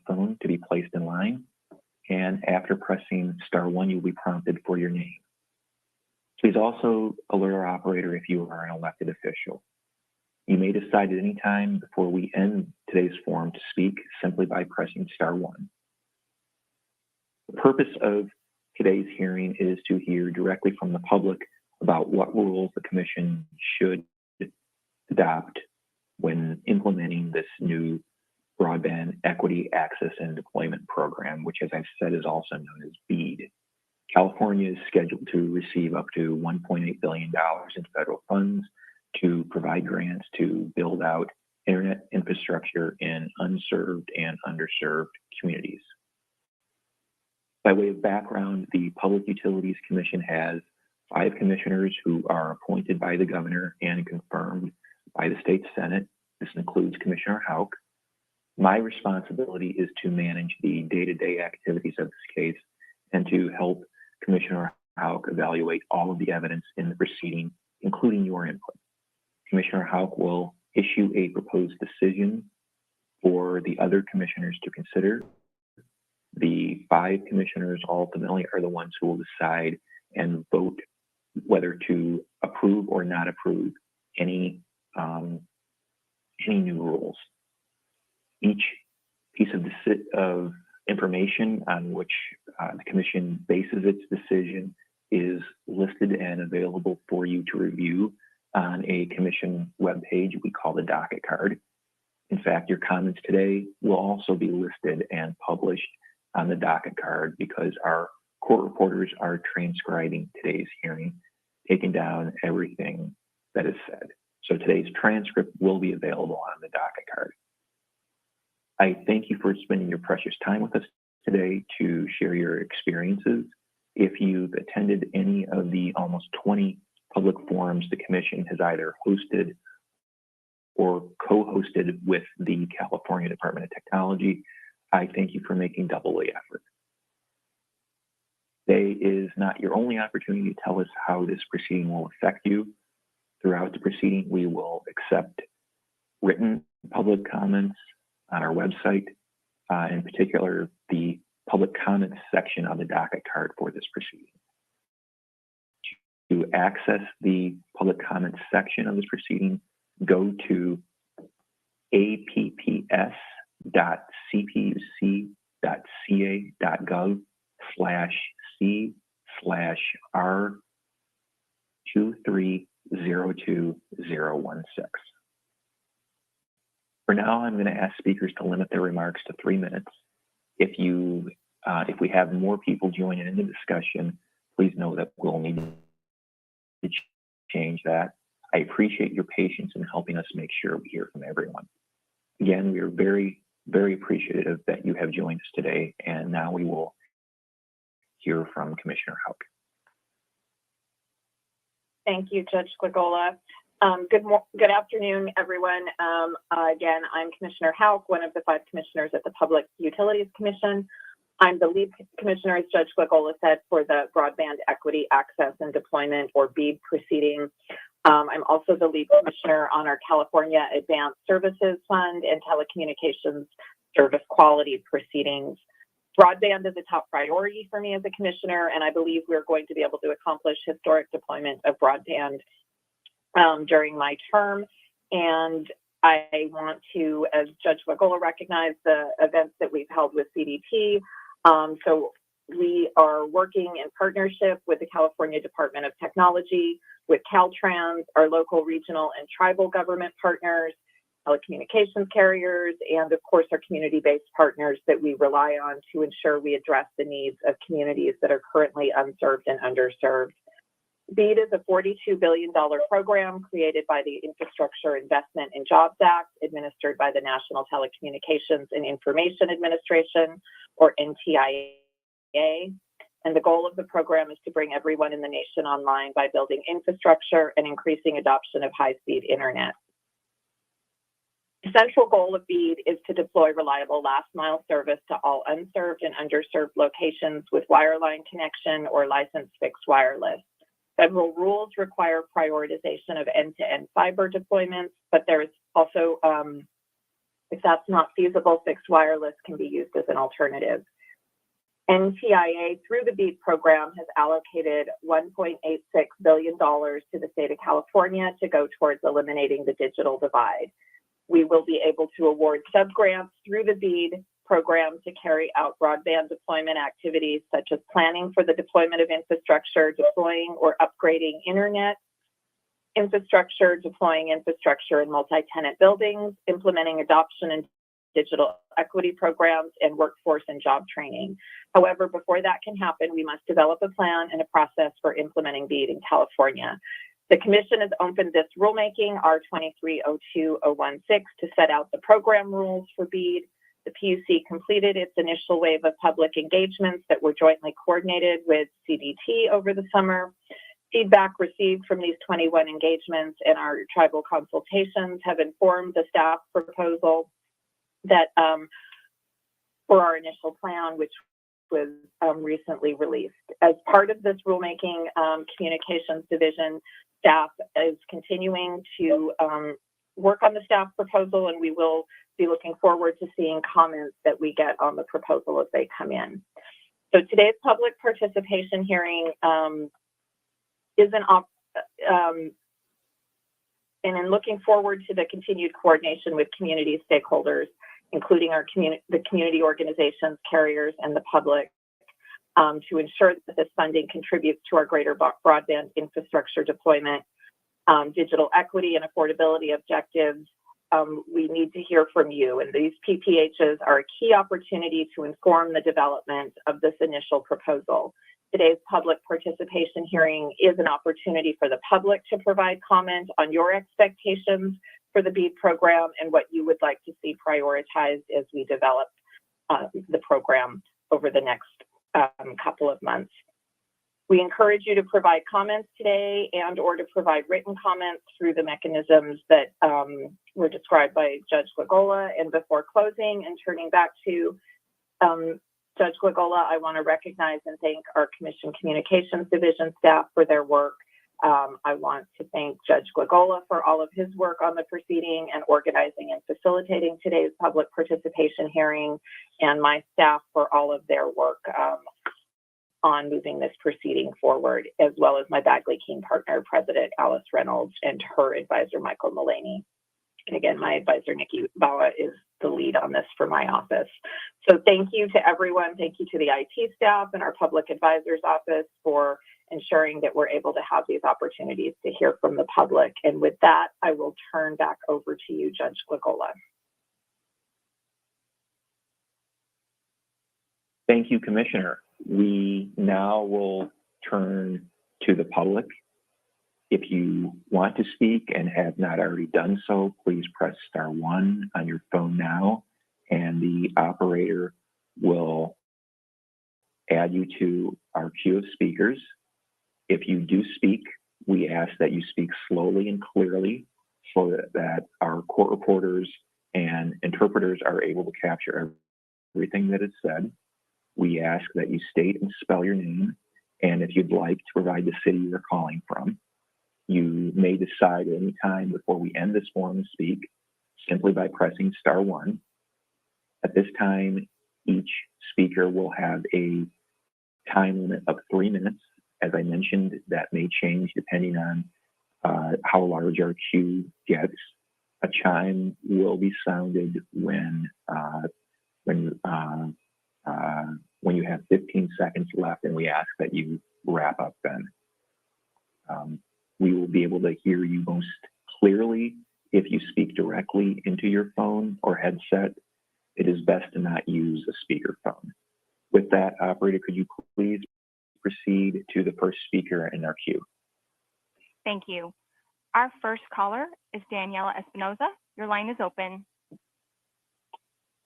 phone to be placed in line, and after pressing *1, you'll be prompted for your name. Please also alert our operator if you are an elected official. You may decide at any time before we end today's forum to speak simply by pressing *1. The purpose of today's hearing is to hear directly from the public about what rules the Commission should adopt when implementing this new Broadband Equity, Access, and Deployment Program, which, as I've said, is also known as BEAD. California is scheduled to receive up to $1.8 billion in federal funds to provide grants to build out internet infrastructure in unserved and underserved communities. By way of background, the Public Utilities Commission has 5 commissioners who are appointed by the governor and confirmed by the state Senate. This includes Commissioner Houck. My responsibility is to manage the day-to-day activities of this case and to help Commissioner Houck evaluate all of the evidence in the proceeding, including your input. Commissioner Houck will issue a proposed decision for the other commissioners to consider. The 5 commissioners ultimately are the ones who will decide and vote whether to approve or not approve any new rules. Each piece of information on which the Commission bases its decision is listed and available for you to review on a Commission webpage we call the docket card. In fact, your comments today will also be listed and published on the docket card because our court reporters are transcribing today's hearing, taking down everything that is said. So today's transcript will be available on the docket card. I thank you for spending your precious time with us today to share your experiences. If you've attended any of the almost 20 public forums the Commission has either hosted or co-hosted with the California Department of Technology, I thank you for making double the effort. Today is not your only opportunity to tell us how this proceeding will affect you. Throughout the proceeding, we will accept written public comments on our website, in particular, the public comments section of the docket card for this proceeding. To access the public comments section of this proceeding, go to apps.cpc.ca.gov/C/R2302016. For now, I'm going to ask speakers to limit their remarks to 3 minutes. If we have more people joining in the discussion, please know that we'll need to change that. I appreciate your patience in helping us make sure we hear from everyone. Again, we are very, very appreciative that you have joined us today, and now we will hear from Commissioner Houck. Thank you, Judge Gligola. Good afternoon, everyone. Again, I'm Commissioner Houck, one of the 5 commissioners at the Public Utilities Commission. I'm the lead commissioner, as Judge Gligola said, for the Broadband Equity, Access, and Deployment, or BEAD proceeding. I'm also the lead commissioner on our California Advanced Services Fund and Telecommunications Service Quality proceedings. Broadband is a top priority for me as a commissioner, and I believe we're going to be able to accomplish historic deployment of broadband during my term. And I want to, as Judge Gligola recognized, the events that we've held with CDT. So we are working in partnership with the California Department of Technology, with Caltrans, our local, regional, and tribal government partners, telecommunications carriers, and of course our community-based partners that we rely on to ensure we address the needs of communities that are currently unserved and underserved. BEAD is a $42 billion program created by the Infrastructure Investment and Jobs Act, administered by the National Telecommunications and Information Administration, or NTIA. And the goal of the program is to bring everyone in the nation online by building infrastructure and increasing adoption of high-speed internet. The central goal of BEAD is to deploy reliable last-mile service to all unserved and underserved locations with wireline connection or licensed fixed wireless. Federal rules require prioritization of end-to-end fiber deployments, but there is also If that's not feasible, fixed wireless can be used as an alternative. NTIA, through the BEAD program, has allocated $1.86 billion to the state of California to go towards eliminating the digital divide. We will be able to award subgrants through the BEAD program to carry out broadband deployment activities such as planning for the deployment of infrastructure, deploying or upgrading internet infrastructure, deploying infrastructure in multi-tenant buildings, implementing adoption and digital equity programs, and workforce and job training. However, before that can happen, we must develop a plan and a process for implementing BEAD in California. The Commission has opened this rulemaking, R2302-016, to set out the program rules for BEAD. The PUC completed its initial wave of public engagements that were jointly coordinated with CDT over the summer. Feedback received from these 21 engagements and our tribal consultations have informed the staff proposal that for our initial plan, which was recently released. As part of this rulemaking, Communications Division staff is continuing to work on the staff proposal, and we will be looking forward to seeing comments that we get on the proposal as they come in. So today's public participation hearing is and in looking forward to the continued coordination with community stakeholders, including the community organizations, carriers, and the public, to ensure that this funding contributes to our greater broadband infrastructure deployment, digital equity and affordability objectives. We need to hear from you, and these PPHs are a key opportunity to inform the development of this initial proposal. Today's public participation hearing is an opportunity for the public to provide comment on your expectations for the BEAD program and what you would like to see prioritized as we develop the program over the next couple of months. We encourage you to provide comments today and or to provide written comments through the mechanisms that were described by Judge Glagola. And before closing and turning back to Judge Glagola, I want to recognize and thank our Commission Communications Division staff for their work. I want to thank Judge Glagola for all of his work on the proceeding and organizing and facilitating today's public participation hearing, and my staff for all of their work on moving this proceeding forward, as well as my Bagley-Keene partner, President Alice Reynolds, and her advisor, Michael Mullaney. And again, my advisor, Nikki Bawa, is the lead on this for my office. So thank you to everyone. Thank you to the IT staff and our public advisor's office for ensuring that we're able to have these opportunities to hear from the public. And with that, I will turn back over to you, Judge Glagola. Thank you, Commissioner. We now will turn to the public. If you want to speak and have not already done so, please press *1 on your phone now, and the operator will add you to our queue of speakers. If you do speak, we ask that you speak slowly and clearly so that our court reporters and interpreters are able to capture everything that is said. We ask that you state and spell your name, and if you'd like to provide the city you're calling from. You may decide at any time before we end this forum to speak simply by pressing *1. At this time, each speaker will have a time limit of 3 minutes. As I mentioned, that may change depending on how large our queue gets. A chime will be sounded when you have 15 seconds left, and we ask that you wrap up then. We will be able to hear you most clearly if you speak directly into your phone or headset. It is best to not use a speakerphone. With that, operator, could you please proceed to the first speaker in our queue? Thank you. Our first caller is Daniela Espinoza. Your line is open.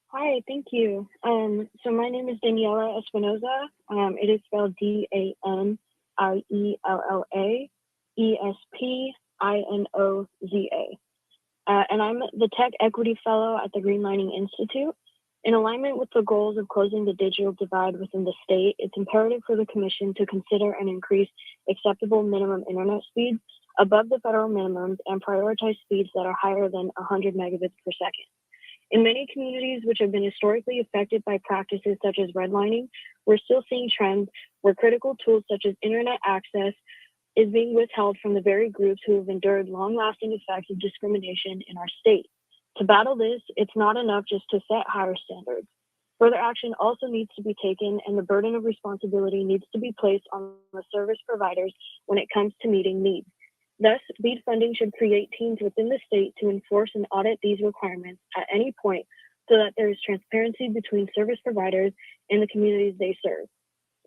Hi, thank you. So my name is Daniela Espinoza. It is spelled DANIELLA ESPINOZA. And I'm the Tech Equity Fellow at the Green Mining Institute. In alignment with the goals of closing the digital divide within the state, it's imperative for the Commission to consider and increase acceptable minimum internet speeds above the federal minimums and prioritize speeds that are higher than 100 megabits per second. In many communities which have been historically affected by practices such as redlining, we're still seeing trends where critical tools such as internet access is being withheld from the very groups who have endured long-lasting effects of discrimination in our state. To battle this, it's not enough just to set higher standards. Further action also needs to be taken, and the burden of responsibility needs to be placed on the service providers when it comes to meeting needs. Thus, BEAD funding should create teams within the state to enforce and audit these requirements at any point so that there is transparency between service providers and the communities they serve.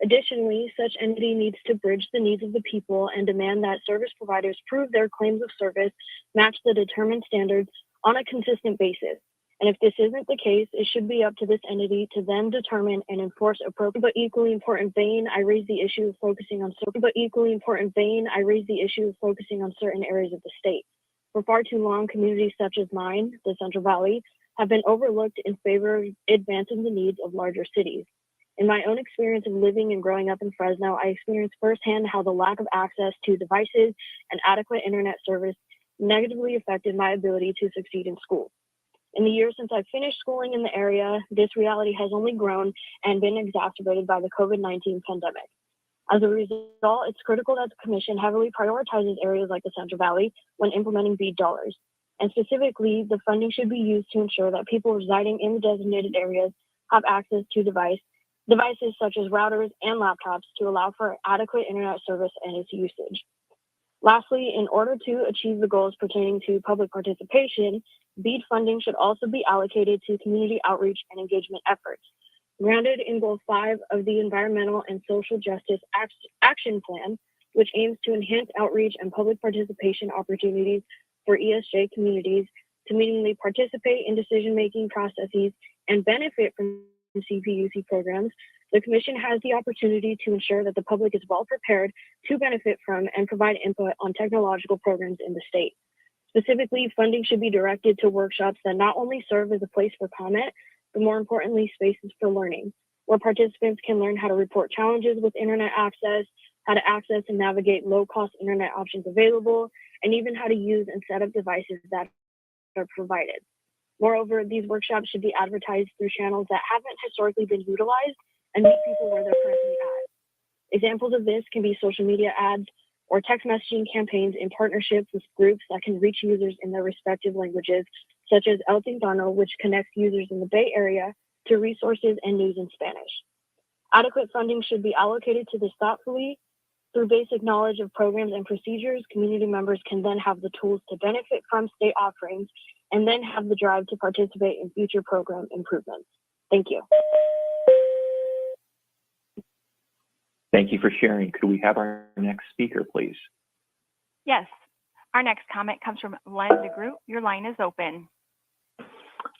Additionally, such entity needs to bridge the needs of the people and demand that service providers prove their claims of service match the determined standards on a consistent basis. And if this isn't the case, it should be up to this entity to then determine and enforce appropriate. But equally important vein, I raise the issue of focusing on certain areas of the state. For far too long, communities such as mine, the Central Valley, have been overlooked in favor of advancing the needs of larger cities. In my own experience of living and growing up in Fresno, I experienced firsthand how the lack of access to devices and adequate internet service negatively affected my ability to succeed in school. In the years since I finished schooling in the area, this reality has only grown and been exacerbated by the COVID-19 pandemic. As a result, it's critical that the Commission heavily prioritizes areas like the Central Valley when implementing BEAD dollars. And specifically, the funding should be used to ensure that people residing in the designated areas have access to devices such as routers and laptops to allow for adequate internet service and its usage. Lastly, in order to achieve the goals pertaining to public participation, BEAD funding should also be allocated to community outreach and engagement efforts. Grounded in Goal 5 of the Environmental and Social Justice Action Plan, which aims to enhance outreach and public participation opportunities for ESJ communities to meaningfully participate in decision-making processes and benefit from CPUC programs, the Commission has the opportunity to ensure that the public is well prepared to benefit from and provide input on technological programs in the state. Specifically, funding should be directed to workshops that not only serve as a place for comment, but more importantly, spaces for learning, where participants can learn how to report challenges with internet access, how to access and navigate low-cost internet options available, and even how to use and set up devices that are provided. Moreover, these workshops should be advertised through channels that haven't historically been utilized and meet people where they're currently at. Examples of this can be social media ads or text messaging campaigns in partnerships with groups that can reach users in their respective languages, such as El Tintano, which connects users in the Bay Area to resources and news in Spanish. Adequate funding should be allocated to this thoughtfully. Through basic knowledge of programs and procedures, community members can then have the tools to benefit from state offerings and then have the drive to participate in future program improvements. Thank you. Thank you for sharing. Could we have our next speaker, please? Yes. Our next comment comes from Len DeGroot. Your line is open.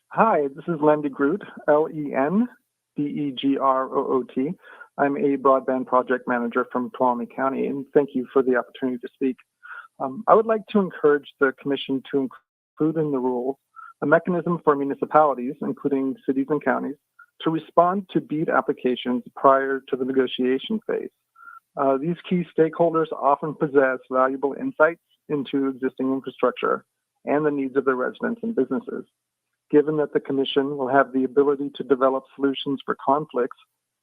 Hi, this is Len DeGroot, L-E-N-D-E-G-R-O-O-T. I'm a broadband project manager from Tuolumne County, and thank you for the opportunity to speak. I would like to encourage the Commission to include in the rules a mechanism for municipalities, including cities and counties, to respond to BEAD applications prior to the negotiation phase. These key stakeholders often possess valuable insights into existing infrastructure and the needs of their residents and businesses. Given that the Commission will have the ability to develop solutions for conflicts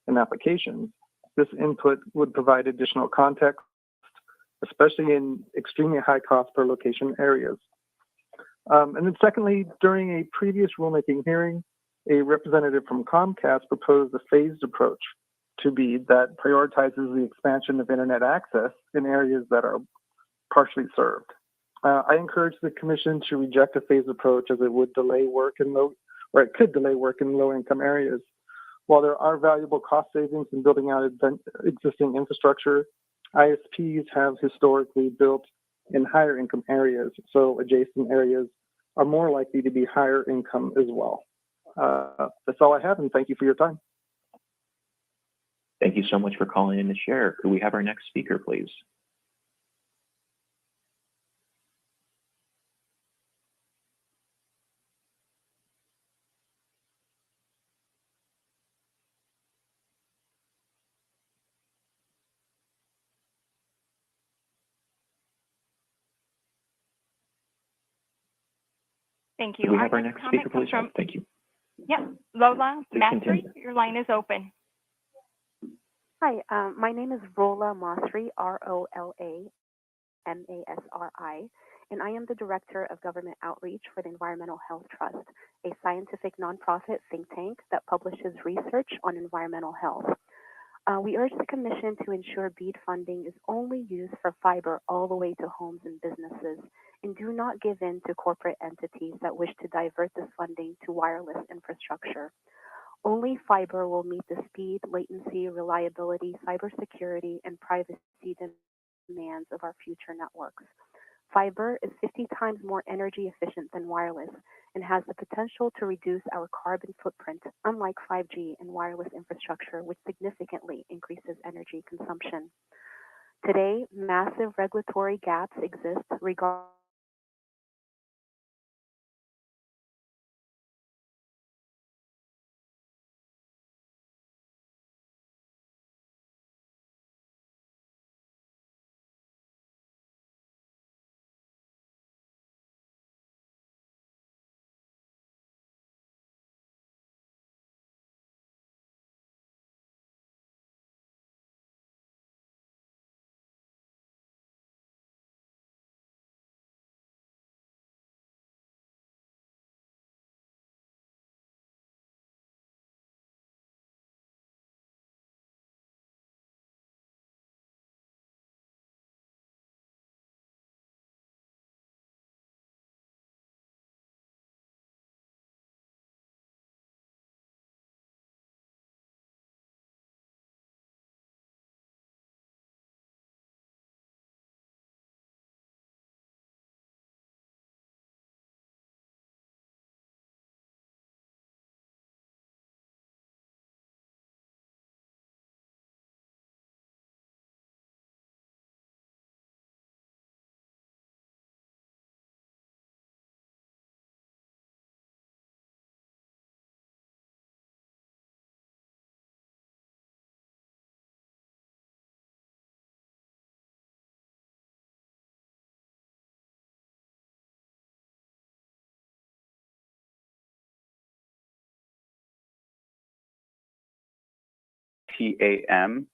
and applications, this input would provide additional context, especially in extremely high cost per location areas. And then secondly, during a previous rulemaking hearing, a representative from Comcast proposed a phased approach to BEAD that prioritizes the expansion of internet access in areas that are partially served. I encourage the Commission to reject a phased approach as it would delay work in it could delay work in low-income areas. While there are valuable cost savings in building out existing infrastructure, ISPs have historically built in higher income areas, so adjacent areas are more likely to be higher income as well. That's all I have, and thank you for your time. Thank you so much for calling in to share. Could we have our next speaker, please? Thank Do you. we Our have our next next comment speaker, comes please? from, Thank you. Lola Please Masri. continue. Your line is open. Hi, my name is Rola Masri, Rola Masri, and I am the Director of Government Outreach for the Environmental Health Trust, a scientific nonprofit think tank that publishes research on environmental health. We urge the Commission to ensure BEAD funding is only used for fiber all the way to homes and businesses, and do not give in to corporate entities that wish to divert this funding to wireless infrastructure. Only fiber will meet the speed, latency, reliability, cybersecurity, and privacy demands of our future networks. Fiber is 50 times more energy efficient than wireless and has the potential to reduce our carbon footprint, unlike 5G and wireless infrastructure, which significantly increases energy consumption. Today, massive regulatory gaps exist regarding TAMSANCHEZ.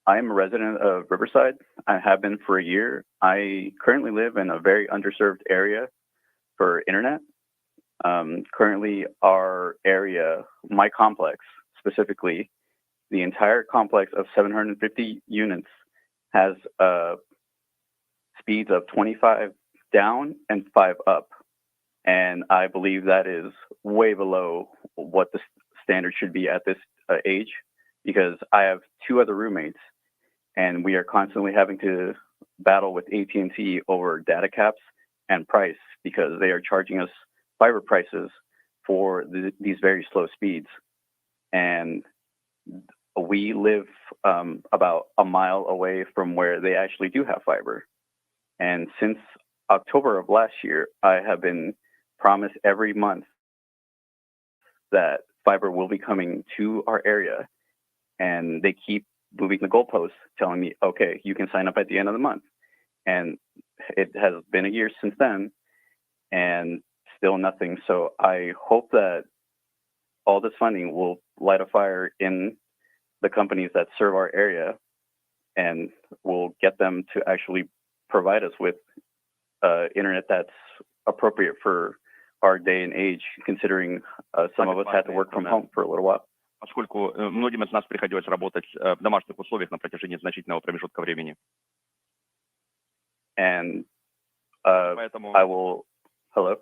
I am a resident of Riverside. I have been for a year. I currently live in a very underserved area for internet. Currently, our area, my complex specifically, the entire complex of 750 units has speeds of 25 down and 5 up. And I believe that is way below what the standard should be at this age, because I have 2 other roommates and we are constantly having to battle with AT&T over data caps and price, because they are charging us fiber prices for these very slow speeds. And we live about a mile away from where they actually do have fiber. And since October of last year, I have been promised every month that fiber will be coming to our area, and they keep moving the goalposts, telling me, okay, you can sign up at the end of the month. And it has been a year since then, and still nothing. So I hope that all this funding will light a fire in the companies that serve our area, and will get them to actually provide us with internet that's appropriate for our day and age, considering some of us had to work from home for a little while. Поскольку многим из нас приходилось работать в домашних условиях на протяжении значительного промежутка времени. And Поэтому... I will... Hello?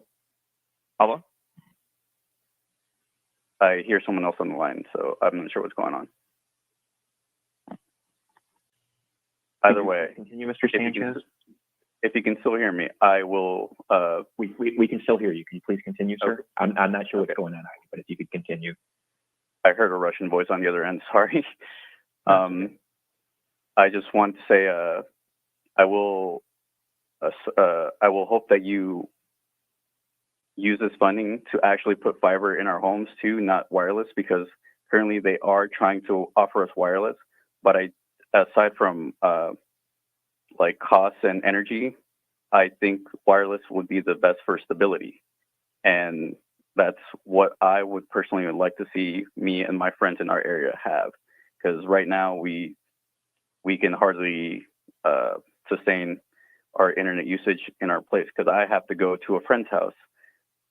Алло? I hear someone else on the line, so I'm not sure what's going on. Either way, Continue, Mr. Sanchez. if you can still hear me, I will... We can still hear you. Can you please continue, sir? Okay. I'm not sure what's going on, but if you could continue. I heard a Russian voice on the other end, sorry. I just want to say I will hope that you use this funding to actually put fiber in our homes too, not wireless, because currently they are trying to offer us wireless. But aside from like costs and energy, I think wireless would be the best for stability. And that's what I would personally like to see me and my friends in our area have. Because right now we can hardly sustain our internet usage in our place, because I have to go to a friend's house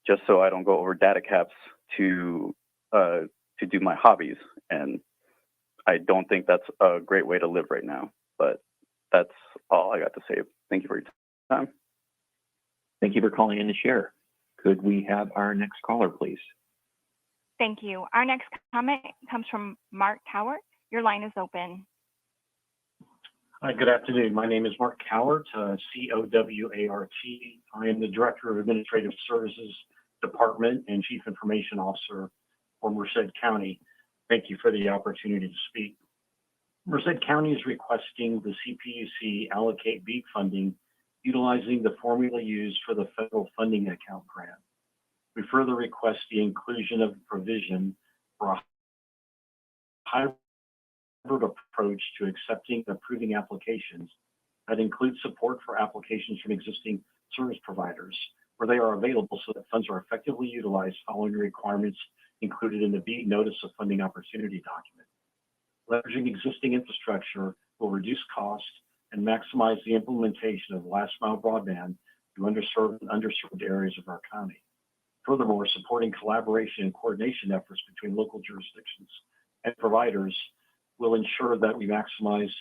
just so I don't go over data caps to do my hobbies. And I don't think that's a great way to live right now. But that's all I got to say. Thank you for your time. Thank you for calling in to share. Could we have our next caller, please? Thank you. Our next comment comes from Mark Cowart. Your line is open. Hi, good afternoon. My name is Mark Cowart, C-O-W-A-R-T. I am the Director of Administrative Services Department and Chief Information Officer for Merced County. Thank you for the opportunity to speak. Merced County is requesting the CPUC allocate BEAD funding utilizing the formula used for the federal funding account grant. We further request the inclusion of a provision for a hybrid approach to accepting and approving applications that includes support for applications from existing service providers where they are available, so that funds are effectively utilized following the requirements included in the BEAD Notice of Funding Opportunity document. Leveraging existing infrastructure will reduce costs and maximize the implementation of last mile broadband to underserved and underserved areas of our county. Furthermore, supporting collaboration and coordination efforts between local jurisdictions and providers will ensure that we maximize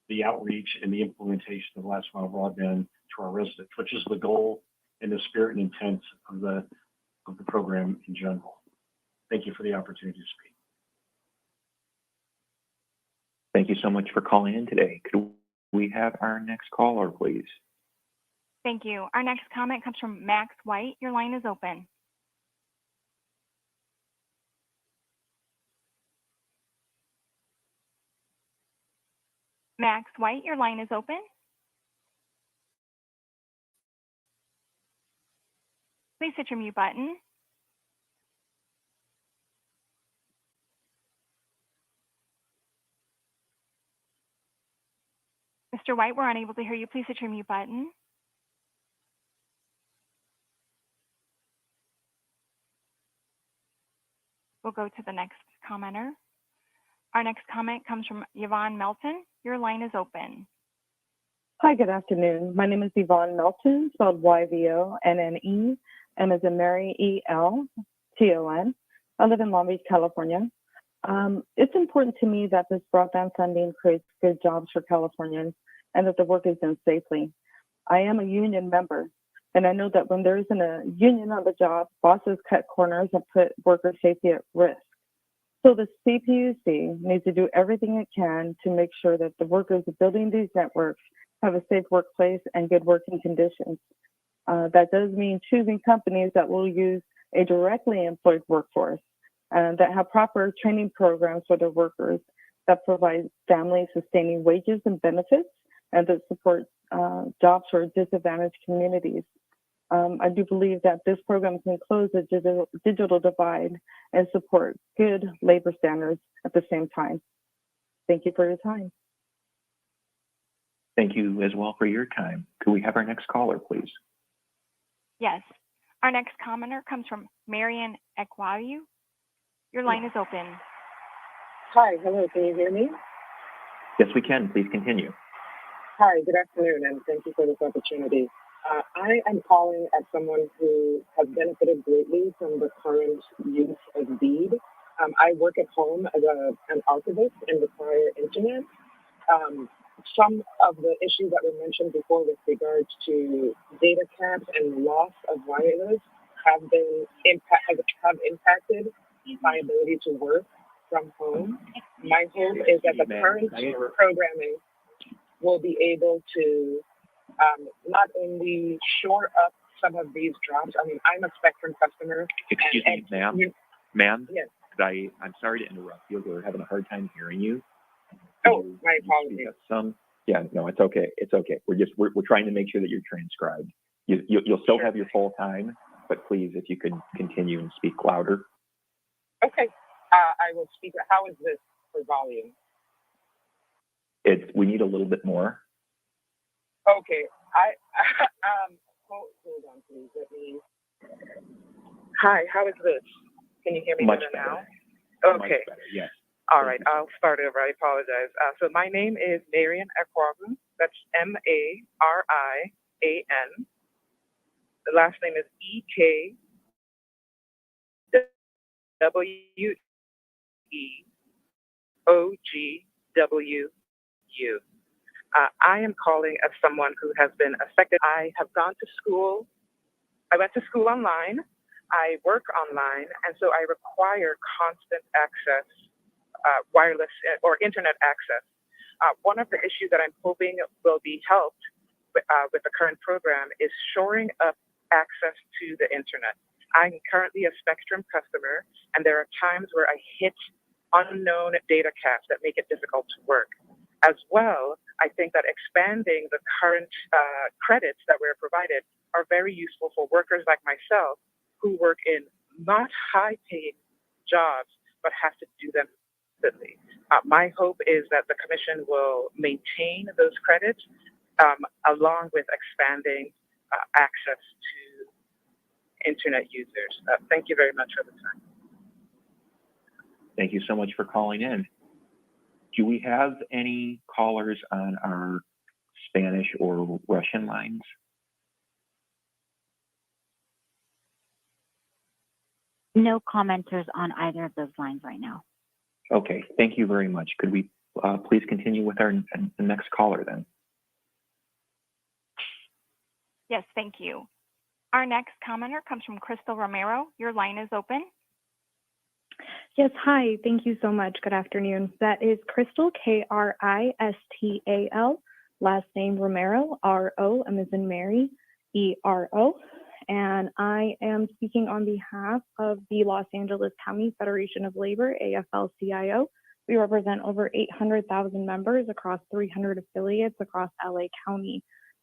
the outreach and the implementation of last mile broadband to our residents, which is the goal and the spirit and intent of the program in general. Thank you for the opportunity to speak. Thank you so much for calling in today. Could we have our next caller, please? Thank you. Our next comment comes from Max White. Your line is open. Max White, your line is open. Please hit your mute button. Mr. White, we're unable to hear you. Please hit your mute button. We'll go to the next commenter. Our next comment comes from Yvonne Melton. Your line is open. Hi, good afternoon. My name is Yvonne Melton, spelled Y-V-O-N-N-E, M as in Mary, E-L-T-O-N. I live in Long Beach, California. It's important to me that this broadband funding creates good jobs for Californians and that the work is done safely. I am a union member, and I know that when there isn't a union on the job, bosses cut corners and put worker safety at risk. So the CPUC needs to do everything it can to make sure that the workers building these networks have a safe workplace and good working conditions. That does mean choosing companies that will use a directly employed workforce and that have proper training programs for their workers, that provide family-sustaining wages and benefits, and that support jobs for disadvantaged communities. I do believe that this program can close the digital divide and support good labor standards at the same time. Thank you for your time. Thank you as well for your time. Could we have our next caller, please? Yes. Our next commenter comes from Marian Ekwayu. Your line is open. Hi, hello, can you hear me? Yes, we can. Please continue. Hi, good afternoon, and thank you for this opportunity. I am calling as someone who has benefited greatly from the current use of BEAD. I work at home as an archivist and require internet. Some of the issues that were mentioned before with regards to data caps and loss of wireless have impacted my ability to work from home. My hope is that the current programming will be able to not only shore up some of these drops. I mean, I'm a Spectrum customer. Excuse me, ma'am. Ma'am? Yes. I'm sorry to interrupt you. We're having a hard time hearing you. Oh, my apologies. Yeah, no, it's okay. It's okay. We're trying to make sure that you're transcribed. You'll still have your full time, but please, if you could continue and speak louder. Okay. I will speak. How is this for volume? We need a little bit more. Okay. Hold on, please. Let me. Hi, how is this? Can you hear me Much better better. now? Much Okay. better, yes. All right, I'll start over. I apologize. So my name is Marian Ekwagu. That's Marian. The last name is EKWEOGWU. I am calling as someone who has been affected. I have gone to school. I went to school online. I work online, and so I require constant access, wireless or internet access. One of the issues that I'm hoping will be helped with the current program is shoring up access to the internet. I'm currently a Spectrum customer, and there are times where I hit unknown data caps that make it difficult to work. As well, I think that expanding the current credits that we're provided are very useful for workers like myself who work in not high-paying jobs but have to do them consistently. My hope is that the Commission will maintain those credits along with expanding access to internet users. Thank you very much for the time. Thank you so much for calling in. Do we have any callers on our Spanish or Russian lines? No commenters on either of those lines right now. Okay, thank you very much. Could we please continue with our the next caller then? Yes, thank you. Our next commenter comes from Crystal Romero. Your line is open. Yes, hi. Thank you so much. Good afternoon. That is Crystal, Kristal. Last name Romero, R-O, M as in Mary, E-R-O. And I am speaking on behalf of the Los Angeles County Federation of Labor, AFL-CIO. We represent over 800,000 members across 300 affiliates across LA County.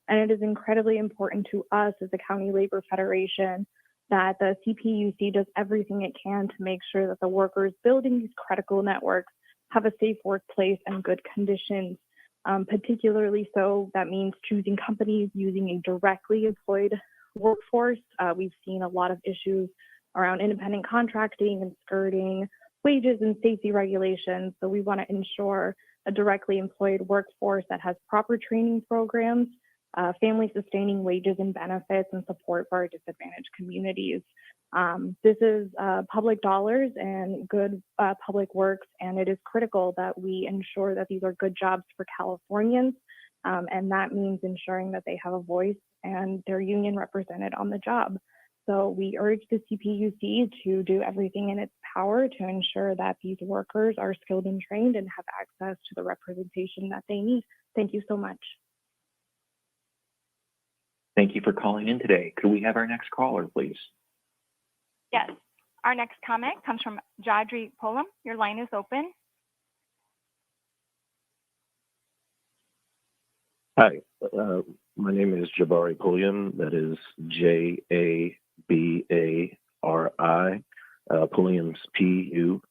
And it is incredibly important to us as a County Labor Federation that the CPUC does everything it can to make sure that the workers building these critical networks have a safe workplace and good conditions. Particularly so, that means choosing companies using a directly employed workforce. We've seen a lot of issues around independent contracting and skirting wages and safety regulations. So we want to ensure a directly employed workforce that has proper training programs, family sustaining wages and benefits, and support for our disadvantaged communities. This is public dollars and good public works, and it is critical that we ensure that these are good jobs for Californians, and that means ensuring that they have a voice and their union represented on the job. So we urge the CPUC to do everything in its power to ensure that these workers are skilled and trained and have access to the representation that they need. Thank you so much. Thank you for calling in today. Could we have our next caller, please? Yes. Our next comment comes from Jadri Polam. Your line is open. Hi, my name is Jabari Pulliam. That is Jabari. Pulliam's Pulliam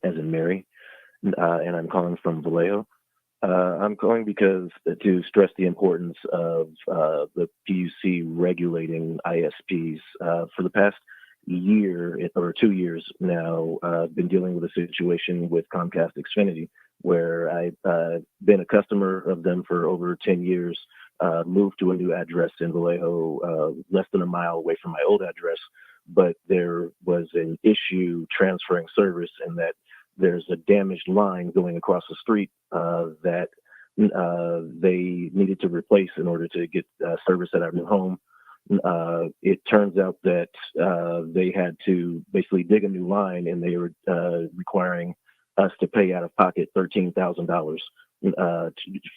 as in Mary, and I'm calling from Vallejo. I'm calling because to stress the importance of the PUC regulating ISPs. For the past year or 2 years now, I've been dealing with a situation with Comcast Xfinity, where I've been a customer of them for over 10 years, moved to a new address in Vallejo, less than a mile away from my old address, but there was an issue transferring service in that there's a damaged line going across the street that they needed to replace in order to get service at our new home. It turns out that they had to basically dig a new line, and they were requiring us to pay out of pocket $13,000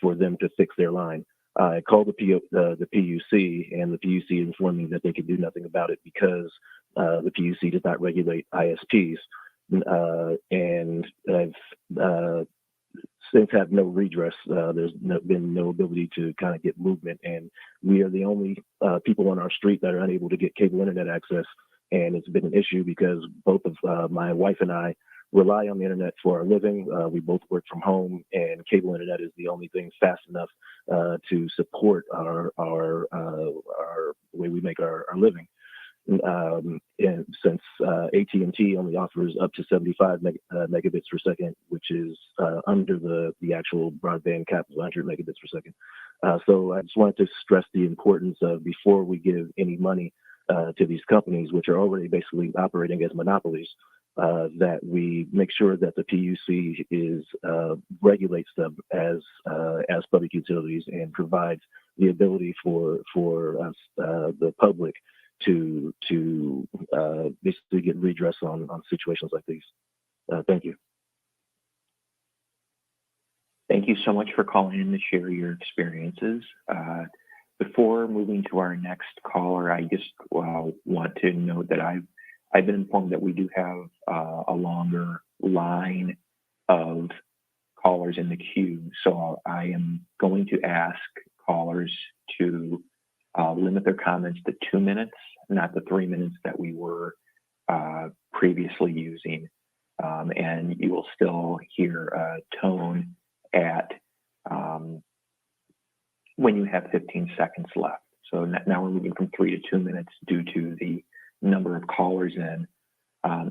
for them to fix their line. I called the PUC, and the PUC informed me that they could do nothing about it because the PUC does not regulate ISPs. And I've since have no redress. There's been no ability to kind of get movement, and we are the only people on our street that are unable to get cable internet access. And it's been an issue because both of my wife and I rely on the internet for our living. We both work from home, and cable internet is the only thing fast enough to support our way we make our living. And since AT&T only offers up to 75 megabits per second, which is under the actual broadband cap of 100 megabits per second. So I just wanted to stress the importance of, before we give any money to these companies, which are already basically operating as monopolies, that we make sure that the PUC regulates them as public utilities and provides the ability for us, the public, to basically get redress on situations like these. Thank you. Thank you so much for calling in to share your experiences. Before moving to our next caller, I just want to note that I've been informed that we do have a longer line of callers in the queue. So I am going to ask callers to limit their comments to 2 minutes, not the 3 minutes that we were previously using. And you will still hear a tone at when you have 15 seconds left. So now we're moving from 3 to 2 minutes due to the number of callers in.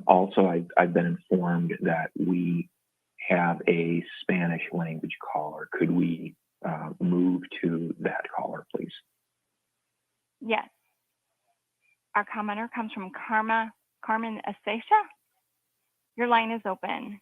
Also, I've been informed that we have a Spanish language caller. Could we move to that caller, please? Yes. Our commenter comes from Carmen Acecha. Your line is open.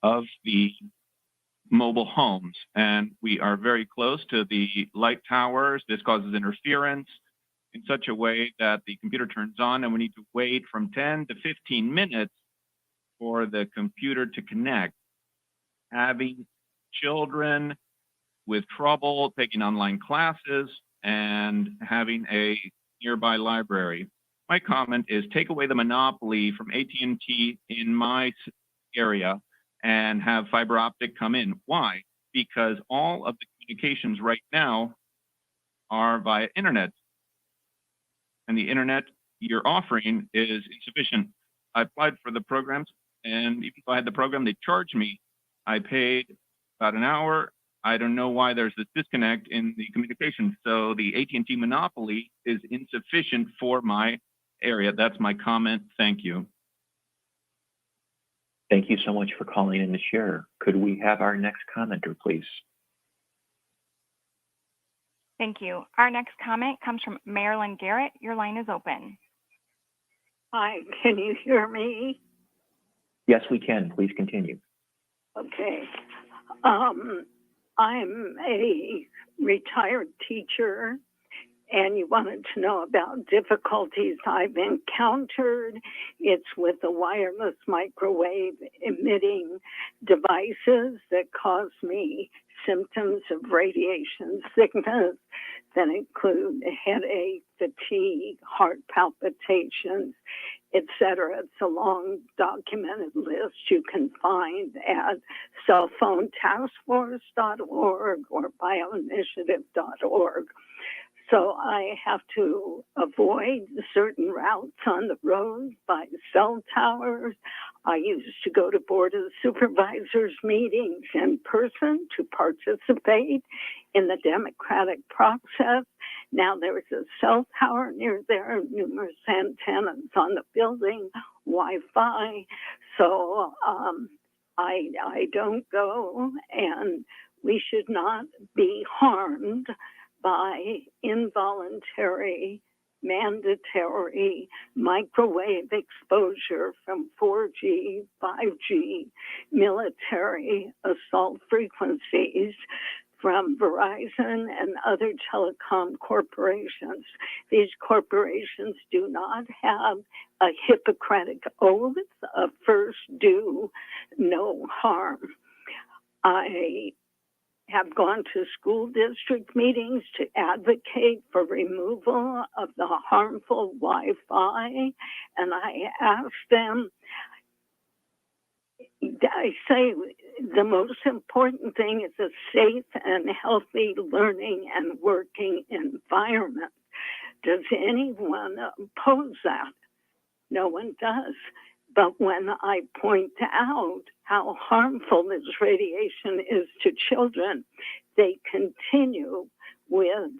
Of the mobile homes, and we are very close to the light towers. This causes interference in such a way that the computer turns on, and we need to wait from 10 to 15 minutes for the computer to connect. Having children with trouble taking online classes and having a nearby library. My comment is, take away the monopoly from AT&T in my area and have fiber optic come in. Why? Because all of the communications right now are via internet. And the internet you're offering is insufficient. I applied for the programs, and even if I had the program, they charged me. I paid about an hour. I don't know why there's this disconnect in the communication. So the AT&T monopoly is insufficient for my area. That's my comment. Thank you. Thank you so much for calling in to share. Could we have our next commenter, please? Thank you. Our next comment comes from Marilyn Garrett. Your line is open. Hi, can you hear me? Yes, we can. Please continue. Okay. I'm a retired teacher, and you wanted to know about difficulties I've encountered. It's with the wireless microwave emitting devices that cause me symptoms of radiation sickness that include headache, fatigue, heart palpitations, etc. It's a long documented list you can find at cellphonetaskforce.org or bioinitiative.org. So I have to avoid certain routes on the road by cell towers. I used to go to Board of Supervisors meetings in person to participate in the democratic process. Now there's a cell tower near there, numerous antennas on the building, Wi-Fi. So I don't go, and we should not be harmed by involuntary, mandatory microwave exposure from 4G, 5G, military assault frequencies from Verizon and other telecom corporations. These corporations do not have a Hippocratic oath of first do no harm. I have gone to school district meetings to advocate for removal of the harmful Wi-Fi, and I asked them, I say the most important thing is a safe and healthy learning and working environment. Does anyone oppose that? No one does. But when I point out how harmful this radiation is to children, they continue with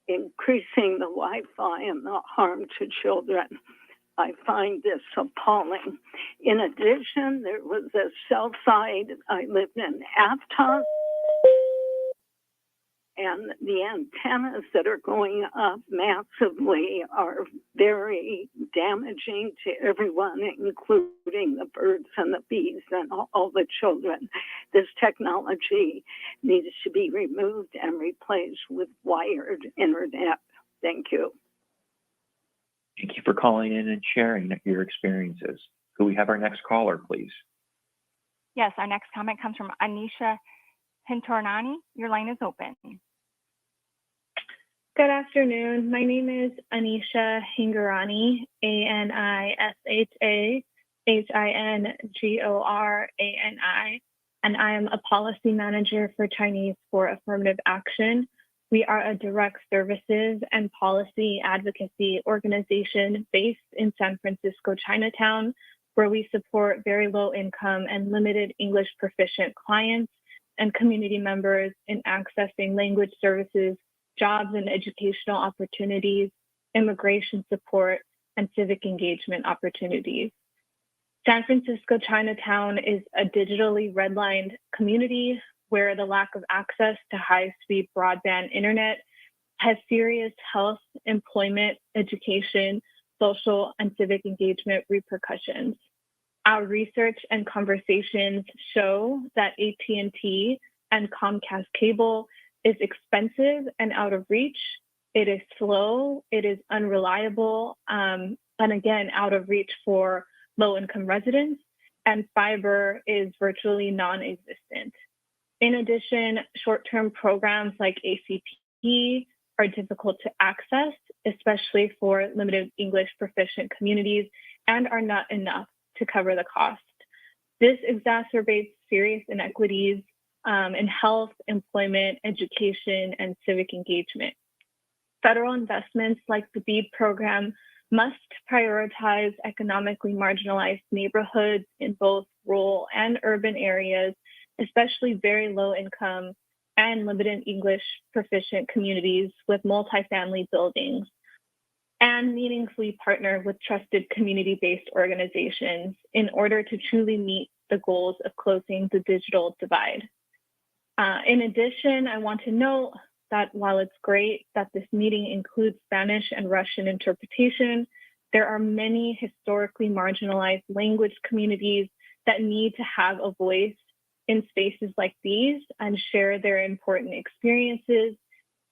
increasing the Wi-Fi and the harm to children. I find this appalling. In addition, there was a cell site. I lived in Aptos, and the antennas that are going up massively are very damaging to everyone, including the birds and the bees and all the children. This technology needs to be removed and replaced with wired internet. Thank you. Thank you for calling in and sharing your experiences. Could we have our next caller, please? Yes, our next comment comes from Anisha Hintornani. Your line is open. Good afternoon. My name is Anisha Hingorani, ANISHA HINGORANI, and I am a policy manager for Chinese for Affirmative Action. We are a direct services and policy advocacy organization based in San Francisco, Chinatown, where we support very low income and limited English proficient clients and community members in accessing language services, jobs and educational opportunities, immigration support, and civic engagement opportunities. San Francisco Chinatown is a digitally redlined community where the lack of access to high-speed broadband internet has serious health, employment, education, social, and civic engagement repercussions. Our research and conversations show that AT&T and Comcast cable is expensive and out of reach. It is slow, it is unreliable, and again, out of reach for low-income residents, and fiber is virtually non-existent. In addition, short-term programs like ACP are difficult to access, especially for limited English proficient communities, and are not enough to cover the cost. This exacerbates serious inequities in health, employment, education, and civic engagement. Federal investments like the BEAD program must prioritize economically marginalized neighborhoods in both rural and urban areas, especially very low income and limited English proficient communities with multifamily buildings, and meaningfully partner with trusted community-based organizations in order to truly meet the goals of closing the digital divide. In addition, I want to note that while it's great that this meeting includes Spanish and Russian interpretation, there are many historically marginalized language communities that need to have a voice in spaces like these and share their important experiences,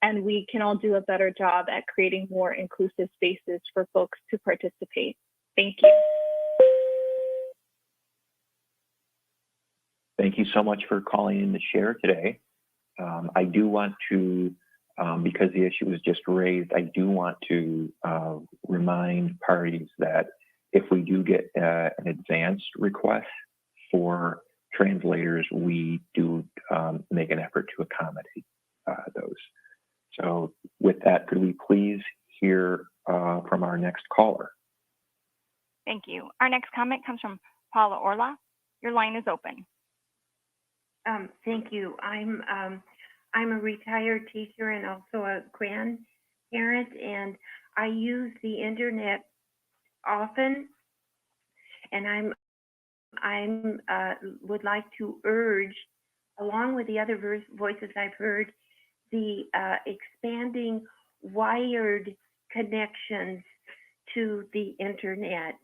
and we can all do a better job at creating more inclusive spaces for folks to participate. Thank you. Thank you so much for calling in to share today. I do want to, because the issue was just raised, I do want to remind parties that if we do get an advanced request for translators, we do make an effort to accommodate those. So with that, could we please hear from our next caller? Thank you. Our next comment comes from Paula Orla. Your line is open. Thank you. I'm a retired teacher and also a grandparent, and I use the internet often. And I would like to urge, along with the other voices I've heard, the expanding wired connections to the internet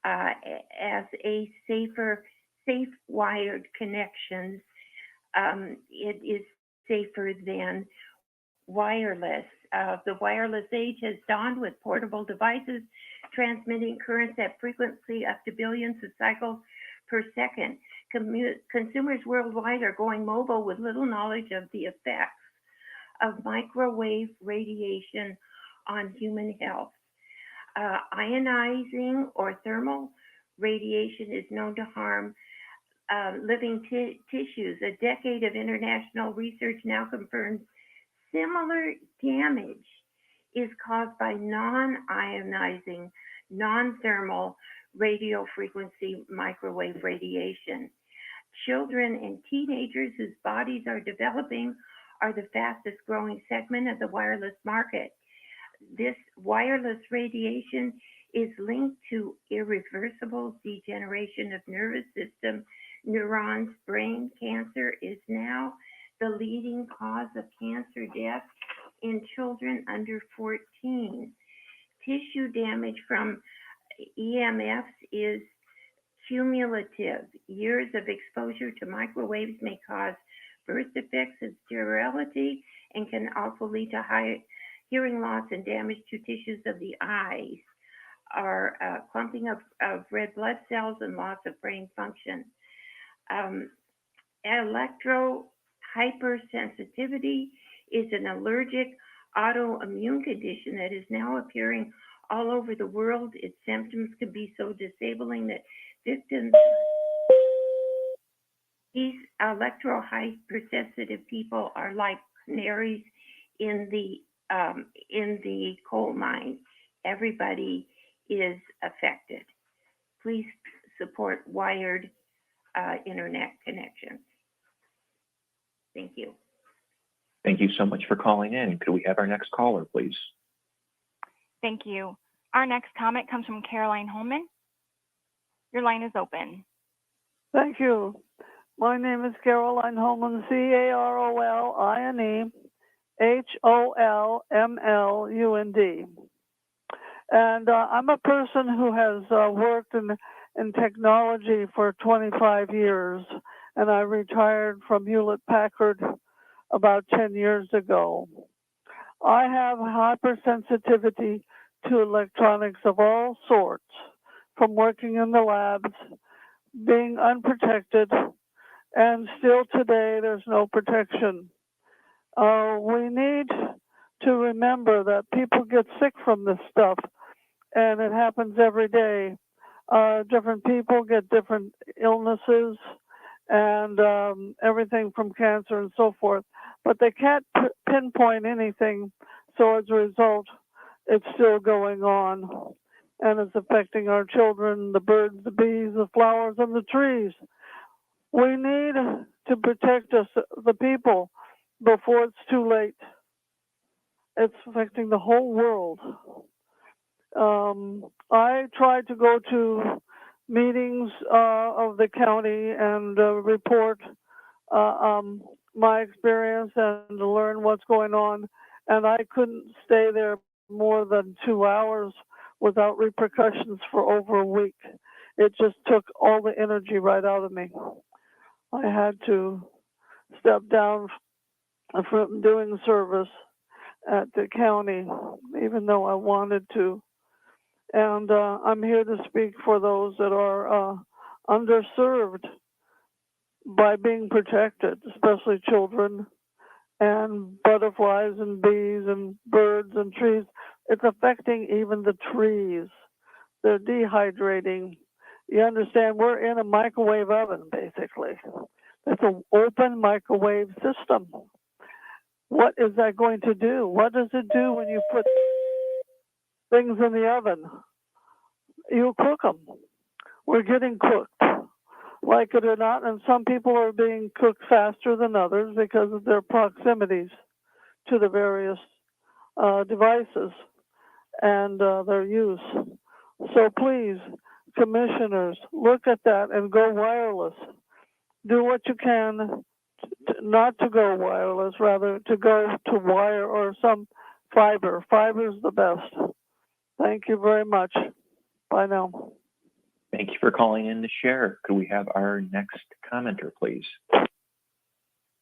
as a safe wired connections. It is safer than wireless. The wireless age has dawned with portable devices transmitting currents at frequency up to billions of cycles per second. consumers worldwide are going mobile with little knowledge of the effects of microwave radiation on human health. Ionizing or thermal radiation is known to harm living tissues. A decade of international research now confirms similar damage is caused by non-ionizing, non-thermal radiofrequency microwave radiation. Children and teenagers whose bodies are developing are the fastest growing segment of the wireless market. This wireless radiation is linked to irreversible degeneration of nervous system, neurons. Brain cancer is now the leading cause of cancer death in children under 14. Tissue damage from EMFs is cumulative. Years of exposure to microwaves may cause birth defects and sterility and can also lead to high hearing loss and damage to tissues of the eyes, or clumping of red blood cells and loss of brain function. Electro hypersensitivity is an allergic autoimmune condition that is now appearing all over the world. Its symptoms can be so disabling that victims, these electro hypersensitive people are like canaries in the coal mine. Everybody is affected. Please support wired internet connections. Thank you. Thank you so much for calling in. Could we have our next caller, please? Thank you. Our next comment comes from Caroline Holman. Your line is open. Thank you. My name is Caroline Holman, CAROLINE HOLMLUND. And I'm a person who has worked in technology for 25 years, and I retired from Hewlett Packard about 10 years ago. I have hypersensitivity to electronics of all sorts, from working in the labs, being unprotected, and still today there's no protection. We need to remember that people get sick from this stuff, and it happens every day. Different people get different illnesses and everything from cancer and so forth, but they can't pinpoint anything, so as a result, it's still going on, and it's affecting our children, the birds, the bees, the flowers, and the trees. We need to protect us, the people, before it's too late. It's affecting the whole world. I try to go to meetings of the county and report my experience and learn what's going on, and I couldn't stay there more than 2 hours without repercussions for over a week. It just took all the energy right out of me. I had to step down from doing service at the county, even though I wanted to. And I'm here to speak for those that are underserved by being protected, especially children and butterflies and bees and birds and trees. It's affecting even the trees. They're dehydrating. You understand, we're in a microwave oven, basically. It's an open microwave system. What is that going to do? What does it do when you put things in the oven? You cook them. We're getting cooked, like it or not, and some people are being cooked faster than others because of their proximities to the various devices and their use. So please, commissioners, look at that and go wireless. Do what you can not to go wireless, rather to go to wire or some fiber. Fiber is the best. Thank you very much. Bye now. Thank you for calling in to share. Could we have our next commenter, please?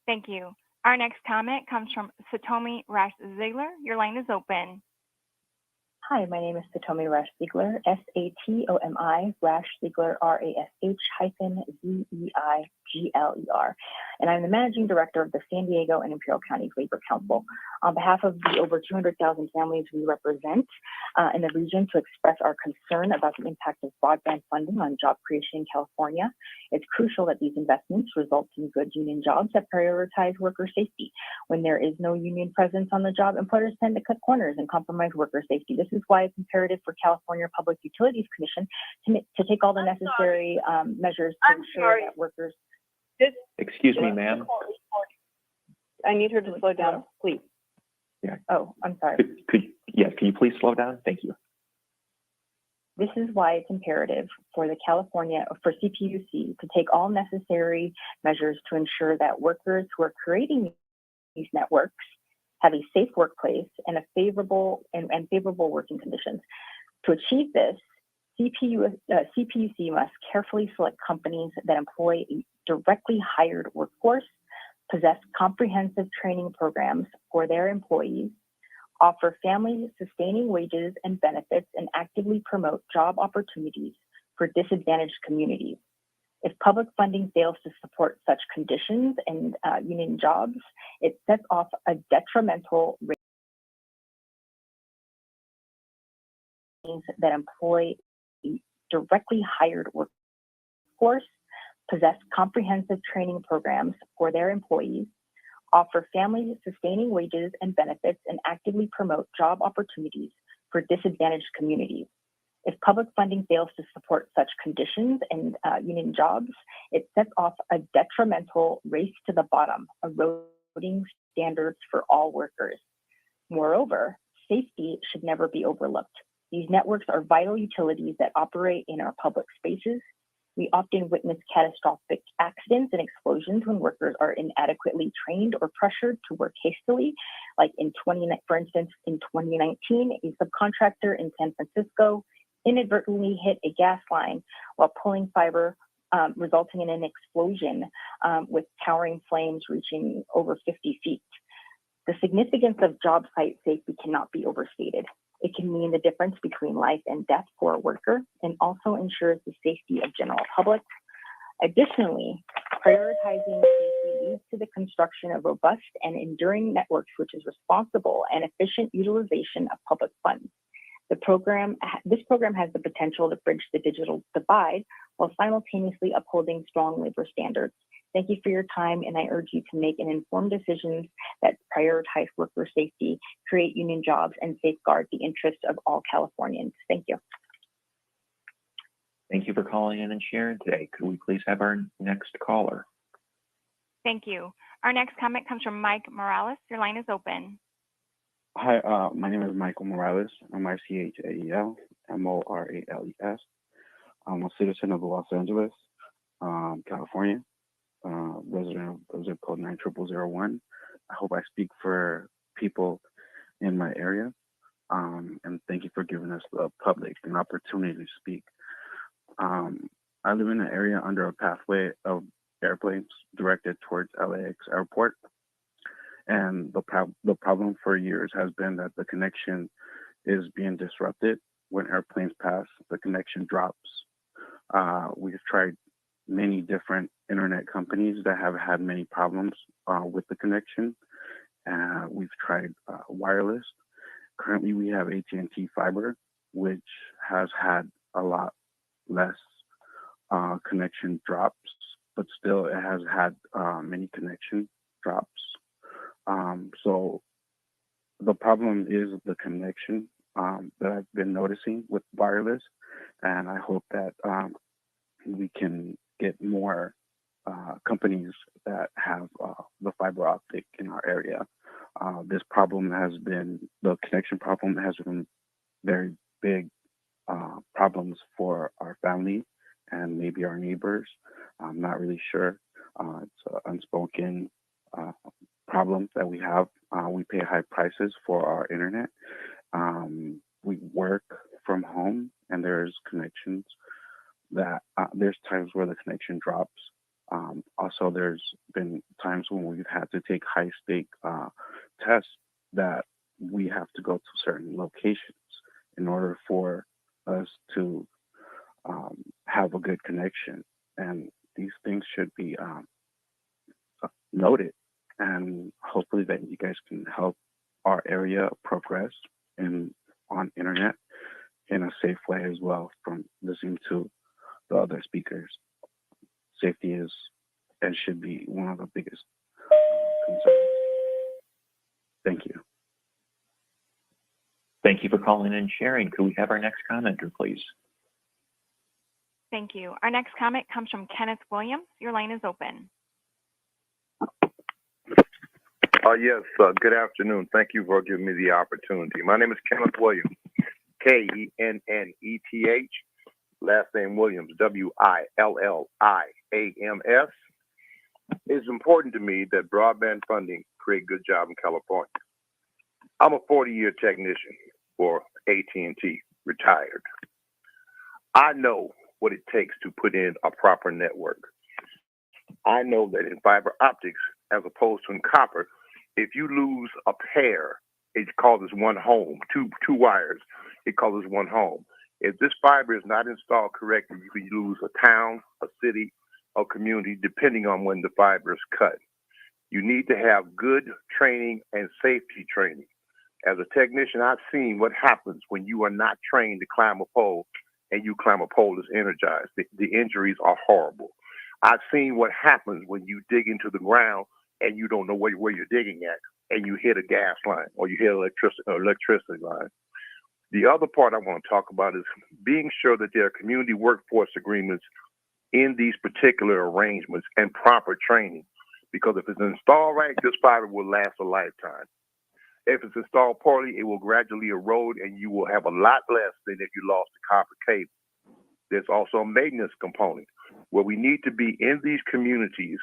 Thank you. Our next comment comes from Satomi Rash-Ziegler. Your line is open. Hi, my name is Satomi Rash Ziegler, Satomi Rash Ziegler, Rash-Zeigler, and I'm the Managing Director of the San Diego and Imperial County Labor Council. On behalf of the over 200,000 families we represent in the region to express our concern about the impact of broadband funding on job creation in California, it's crucial that these investments result in good union jobs that prioritize worker safety. When there is no union presence on the job, employers tend to cut corners and compromise worker safety. This is why it's imperative for California Public Utilities Commission to take all the necessary measures to ensure that workers. Excuse me, ma'am. I need her to slow down, please. Yeah. Oh, I'm sorry. Can you please slow down? Thank you. This is why it's imperative for for CPUC to take all necessary measures to ensure that workers who are creating these networks have a safe workplace and a favorable working conditions. To achieve this, CPUC must carefully select companies that employ a directly hired workforce, possess comprehensive training programs for their employees, offer family-sustaining wages and benefits, and actively promote job opportunities for disadvantaged communities. If public funding fails to support such conditions and union jobs, it sets off a detrimental ratings that employ a directly hired workforce, possess comprehensive training programs for their employees, offer family-sustaining wages and benefits, and actively promote job opportunities for disadvantaged communities. If public funding fails to support such conditions and union jobs, it sets off a detrimental race to the bottom, eroding standards for all workers. Moreover, safety should never be overlooked. These networks are vital utilities that operate in our public spaces. We often witness catastrophic accidents and explosions when workers are inadequately trained or pressured to work hastily. Like for instance, in 2019, a subcontractor in San Francisco inadvertently hit a gas line while pulling fiber, resulting in an explosion with towering flames reaching over 50 feet. The significance of job site safety cannot be overstated. It can mean the difference between life and death for a worker and also ensures the safety of general public. Additionally, prioritizing safety leads to the construction of robust and enduring networks, which is responsible and efficient utilization of public funds. This program has the potential to bridge the digital divide while simultaneously upholding strong labor standards. Thank you for your time, and I urge you to make informed decisions that prioritize worker safety, create union jobs, and safeguard the interests of all Californians. Thank you. Thank you for calling in and sharing today. Could we please have our next caller? Thank you. Our next comment comes from Mike Morales. Your line is open. Hi, my name is Michael Morales. I'm Michael Morales. I'm a citizen of Los Angeles, California, resident of zip code 90001. I hope I speak for people in my area, and thank you for giving us the public an opportunity to speak. I live in an area under a pathway of airplanes directed towards LAX airport. And the problem for years has been that the connection is being disrupted. When airplanes pass, the connection drops. We've tried many different internet companies that have had many problems with the connection. We've tried wireless. Currently, we have AT&T fiber, which has had a lot less connection drops, but still it has had many connection drops. So the problem is the connection that I've been noticing with wireless, and I hope that we can get more companies that have the fiber optic in our area. The connection problem has been very big problems for our family and maybe our neighbors. I'm not really sure. It's an unspoken problem that we have. We pay high prices for our internet. We work from home, and there's connections that there's times where the connection drops. Also, there's been times when we've had to take high-stake tests that we have to go to certain locations in order for us to have a good connection. And these things should be noted, and hopefully that you guys can help our area progress on internet in a safe way as well. From listening to the other speakers, safety is and should be one of the biggest concerns. Thank you. Thank you for calling and sharing. Could we have our next commenter, please? Thank you. Our next comment comes from Kenneth Williams. Your line is open. Yes, good afternoon. Thank you for giving me the opportunity. My name is Kenneth Williams, Kenneth, last name Williams, Williams. It's important to me that broadband funding create good job in California. I'm a 40-year technician for AT&T, retired. I know what it takes to put in a proper network. I know that in fiber optics, as opposed to in copper, if you lose a pair, it causes one home, two wires, it causes one home. If this fiber is not installed correctly, you could lose a town, a city, a community, depending on when the fiber is cut. You need to have good training and safety training. As a technician, I've seen what happens when you are not trained to climb a pole and you climb a pole that's energized. The injuries are horrible. I've seen what happens when you dig into the ground and you don't know where you're digging at, and you hit a gas line or you hit an electricity line. The other part I want to talk about is being sure that there are community workforce agreements in these particular arrangements and proper training. Because if it's installed right, this fiber will last a lifetime. If it's installed poorly, it will gradually erode and you will have a lot less than if you lost the copper cable. There's also a maintenance component where we need to be in these communities,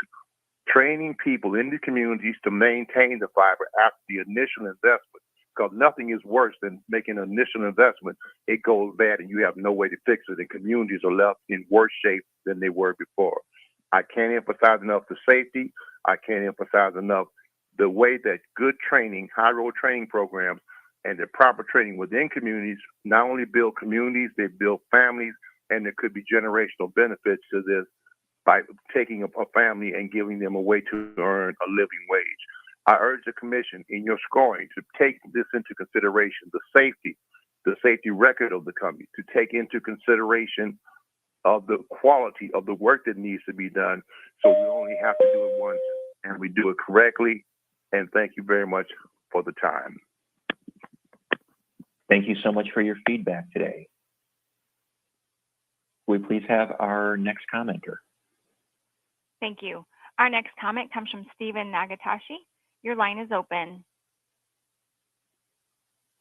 training people in the communities to maintain the fiber after the initial investment. Because nothing is worse than making an initial investment. It goes bad and you have no way to fix it, and communities are left in worse shape than they were before. I can't emphasize enough the safety. I can't emphasize enough the way that good training, high road training programs, and the proper training within communities not only build communities, they build families, and there could be generational benefits to this by taking a family and giving them a way to earn a living wage. I urge the commission in your scoring to take this into consideration, the safety record of the company, to take into consideration of the quality of the work that needs to be done. So we only have to do it once and we do it correctly. And thank you very much for the time. Thank you so much for your feedback today. Will we please have our next commenter? Thank you. Our next comment comes from Stephen Nagatashi. Your line is open.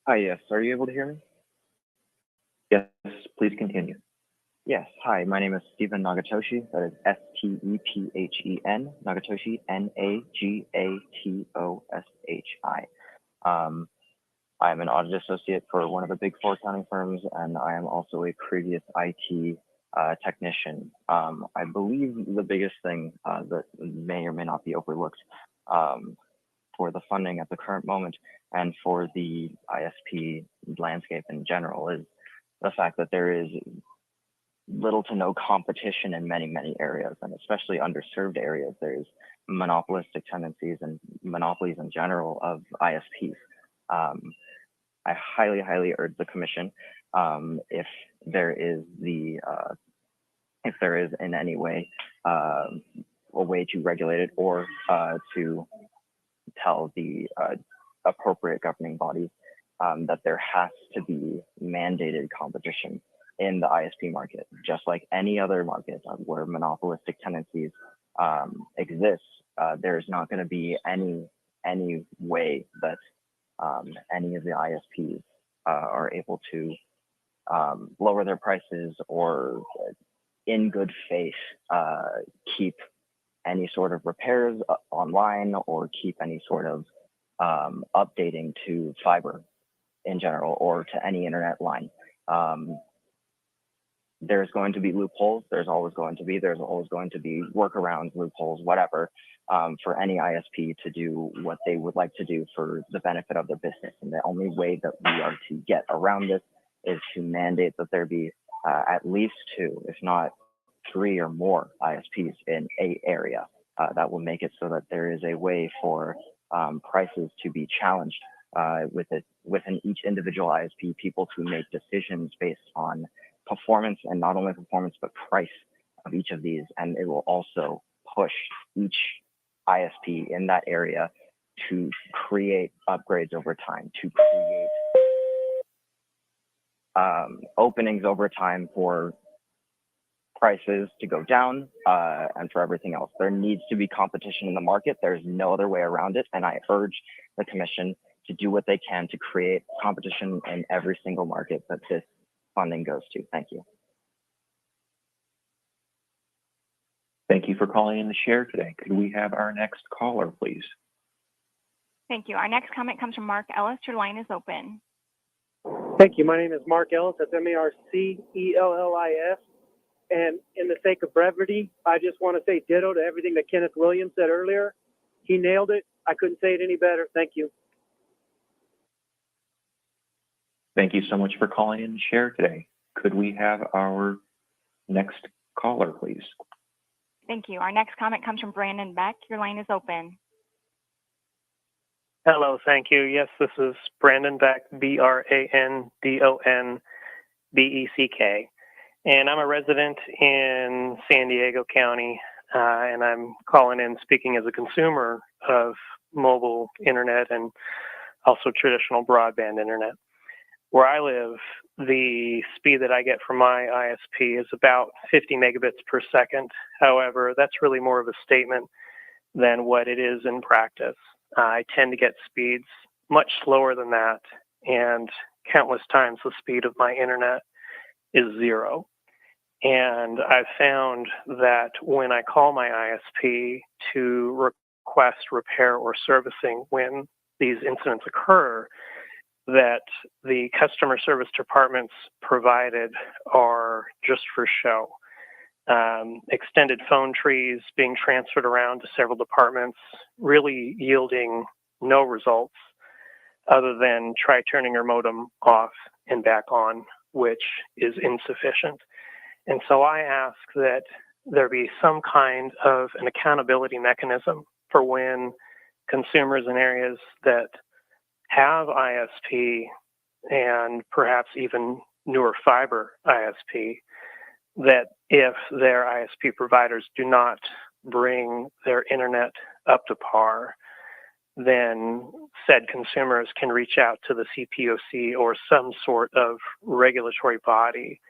Hi, yes. Are you able to hear me? Yes, please continue. Yes. Hi, my name is Stephen Nagatoshi. That is S-T-E-P-H-E-N, Nagatoshi, N-A-G-A-T-O-S-H-I. I am an audit associate for one of the big four accounting firms, and I am also a previous IT technician. I believe the biggest thing that may or may not be overlooked for the funding at the current moment and for the ISP landscape in general is the fact that there is little to no competition in many, many areas, and especially underserved areas. There's monopolistic tendencies and monopolies in general of ISPs. I highly, highly urge the commission, if there is in any way a way to regulate it or to tell the appropriate governing bodies that there has to be mandated competition in the ISP market, just like any other market where monopolistic tendencies exist. There's not going to be any way that any of the ISPs are able to lower their prices or in good faith keep any sort of repairs online or keep any sort of updating to fiber in general or to any internet line. There's going to be loopholes. There's always going to be workarounds, loopholes, whatever, for any ISP to do what they would like to do for the benefit of their business. And the only way that we are to get around this is to mandate that there be at least 2, if not 3 or more ISPs in a area. That will make it so that there is a way for prices to be challenged within each individual ISP, people to make decisions based on performance, and not only performance, but price of each of these. And it will also push each ISP in that area to create upgrades over time, to create openings over time for prices to go down and for everything else. There needs to be competition in the market. There's no other way around it. And I urge the commission to do what they can to create competition in every single market that this funding goes to. Thank you. Thank you for calling in to share today. Could we have our next caller, please? Thank you. Our next comment comes from Mark Ellis. Your line is open. Thank you. My name is Mark Ellis. That's Marcellis. And in the sake of brevity, I just want to say ditto to everything that Kenneth Williams said earlier. He nailed it. I couldn't say it any better. Thank you. Thank you so much for calling in to share today. Could we have our next caller, please? Thank you. Our next comment comes from Brandon Beck. Your line is open. Hello, thank you. Yes, this is Brandon Beck, BRANDONBECK. And I'm a resident in San Diego County, and I'm calling in speaking as a consumer of mobile internet and also traditional broadband internet. Where I live, the speed that I get from my ISP is about 50 megabits per second. However, that's really more of a statement than what it is in practice. I tend to get speeds much slower than that, and countless times the speed of my internet is 0. And I've found that when I call my ISP to request repair or servicing when these incidents occur, that the customer service departments provided are just for show. Extended phone trees being transferred around to several departments, really yielding no results other than try turning your modem off and back on, which is insufficient. And so I ask that there be some kind of an accountability mechanism for when consumers in areas that have ISP and perhaps even newer fiber ISP, that if their ISP providers do not bring their internet up to par, then said consumers can reach out to the CPUC or some sort of regulatory body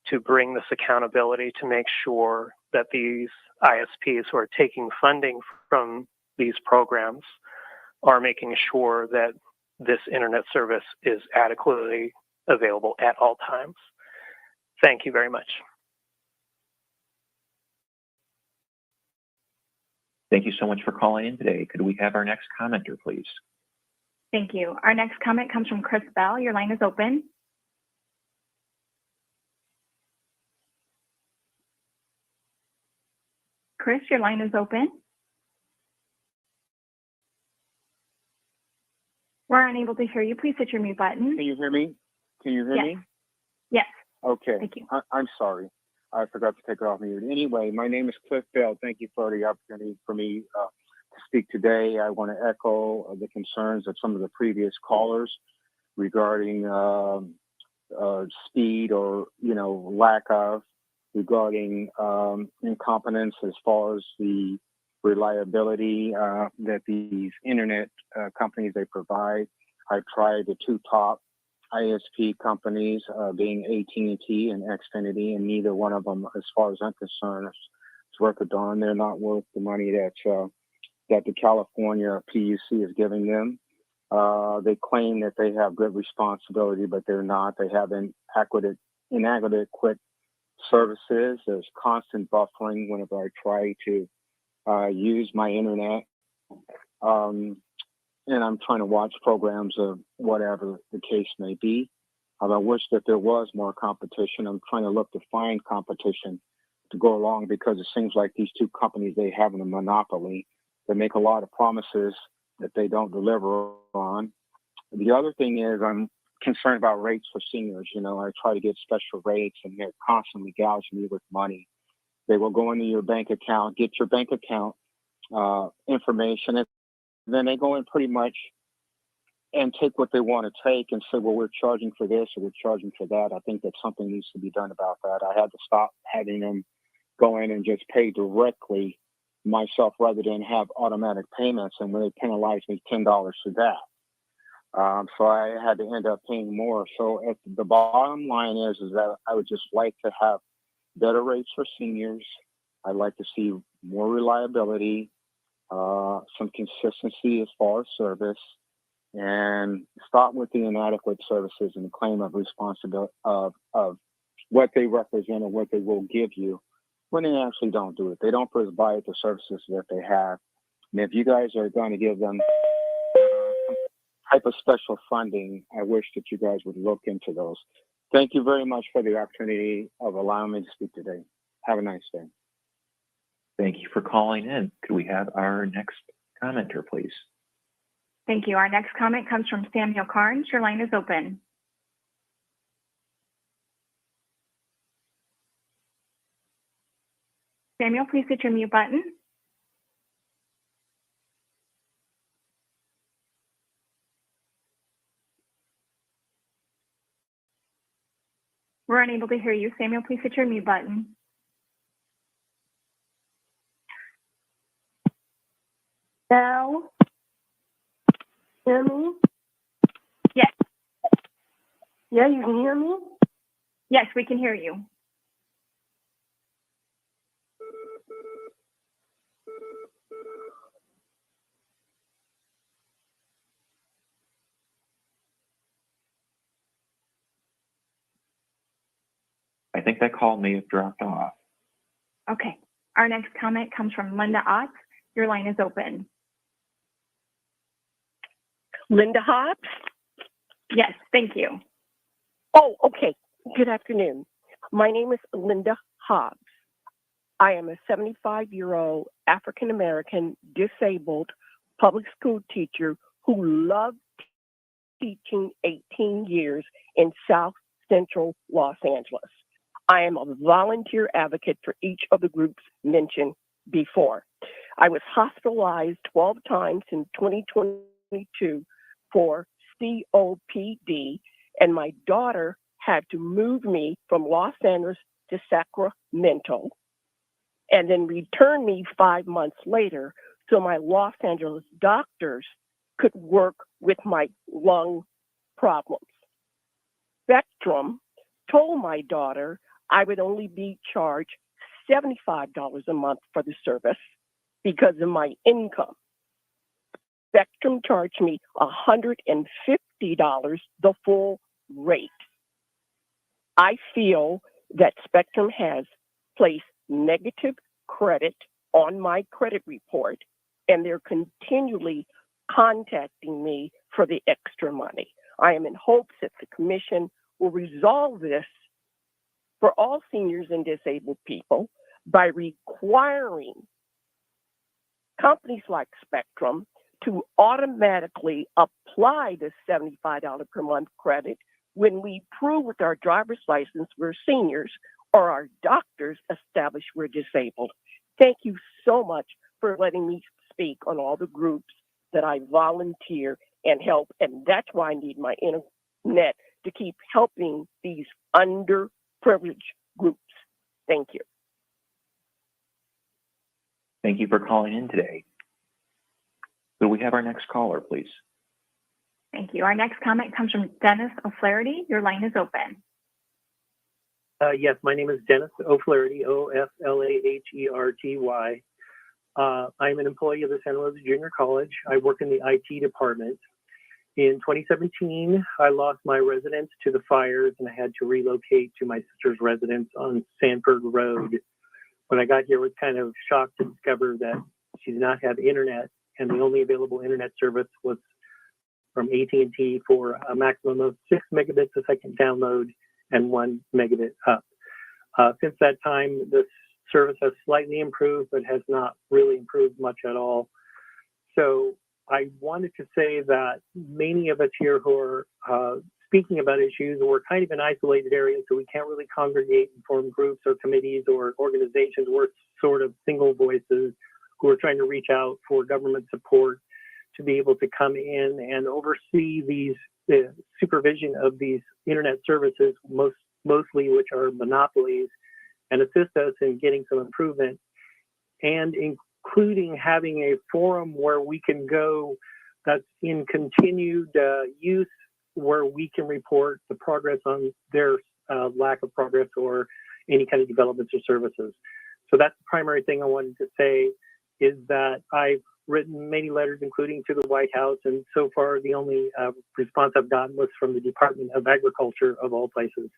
to bring this accountability to make sure that these ISPs who are taking funding from these programs are making sure that this internet service is adequately available at all times. Thank you very much. Thank you so much for calling in today. Could we have our next commenter, please? Thank you. Our next comment comes from Chris Bell. Your line is open. Chris, your line is open. We're unable to hear you. Please hit your mute button. Can you hear me? Can you hear Yes. me? Yes. Okay. Thank you. I'm sorry. I forgot to take it off mute. Anyway, my name is Cliff Bell. Thank you for the opportunity for me to speak today. I want to echo the concerns of some of the previous callers regarding speed or, lack of, regarding incompetence as far as the reliability that these internet companies they provide. I've tried the 2 top ISP companies being AT&T and Xfinity, and neither one of them, as far as I'm concerned, is worth a darn. They're not worth the money that the California PUC is giving them. They claim that they have good responsibility, but they're not. They have inadequate services. There's constant buffering whenever I try to use my internet. And I'm trying to watch programs of whatever the case may be. I wish that there was more competition. I'm trying to look to find competition to go along because it seems like these 2 companies, they have a monopoly. They make a lot of promises that they don't deliver on. The other thing is I'm concerned about rates for seniors. You know, I try to get special rates, and they're constantly gouging me with money. They will go into your bank account, get your bank account information, and then they go in pretty much and take what they want to take and say, well, we're charging for this or we're charging for that. I think that something needs to be done about that. I had to stop having them go in and just pay directly myself rather than have automatic payments, and when they penalized me $10 for that. So I had to end up paying more. So the bottom line is that I would just like to have better rates for seniors. I'd like to see more reliability, some consistency as far as service, and stop with the inadequate services and the claim of responsibility of what they represent and what they will give you when they actually don't do it. They don't provide the services that they have. And if you guys are going to give them some type of special funding, I wish that you guys would look into those. Thank you very much for the opportunity of allowing me to speak today. Have a nice day. Thank you for calling in. Could we have our next commenter, please? Thank you. Our next comment comes from Samuel Carnes. Your line is open. Samuel, please hit your mute button. We're unable to hear you. Samuel, please hit your mute button. Now, hear me? Yes. Yeah, you can hear me? Yes, we can hear you. I think that call may have dropped off. Okay. Our next comment comes from Linda Ott. Your line is open. Linda Hobbs? Yes, thank you. Oh, okay. Good afternoon. My name is Linda Hobbs. I am a 75-year-old African-American disabled public school teacher who loved teaching 18 years in South Central Los Angeles. I am a volunteer advocate for each of the groups mentioned before. I was hospitalized 12 times in 2022 for COPD, and my daughter had to move me from Los Angeles to Sacramento and then return me 5 months later so my Los Angeles doctors could work with my lung problems. Spectrum told my daughter I would only be charged $75 a month for the service because of my income. Spectrum charged me $150 the full rate. I feel that Spectrum has placed negative credit on my credit report, and they're continually contacting me for the extra money. I am in hopes that the commission will resolve this for all seniors and disabled people by requiring companies like Spectrum to automatically apply the $75 per month credit when we prove with our driver's license we're seniors or our doctors establish we're disabled. Thank you so much for letting me speak on all the groups that I volunteer and help, and that's why I need my internet to keep helping these underprivileged groups. Thank you. Thank you for calling in today. Could we have our next caller, please? Thank you. Our next comment comes from Dennis O'Flaherty. Your line is open. Yes, my name is Dennis O'Flaherty, O-F-L-A-H-E-R-T-Y. I'm an employee of the Santa Rosa Junior College. I work in the IT department. In 2017, I lost my residence to the fires and I had to relocate to my sister's residence on Sanford Road. When I got here, I was kind of shocked to discover that she did not have internet, and the only available internet service was from AT&T for a maximum of 6 megabits a second download and 1 megabit up. Since that time, the service has slightly improved, but has not really improved much at all. So I wanted to say that many of us here who are speaking about issues. We're kind of in isolated areas, so we can't really congregate and form groups or committees or organizations. We're sort of single voices who are trying to reach out for government support to be able to come in and oversee the supervision of these internet services, mostly which are monopolies, and assist us in getting some improvement, and including having a forum where we can go that's in continued use, where we can report the progress on their lack of progress or any kind of developments or services. So that's the primary thing I wanted to say, is that I've written many letters, including to the White House, and so far the only response I've gotten was from the Department of Agriculture, of all places.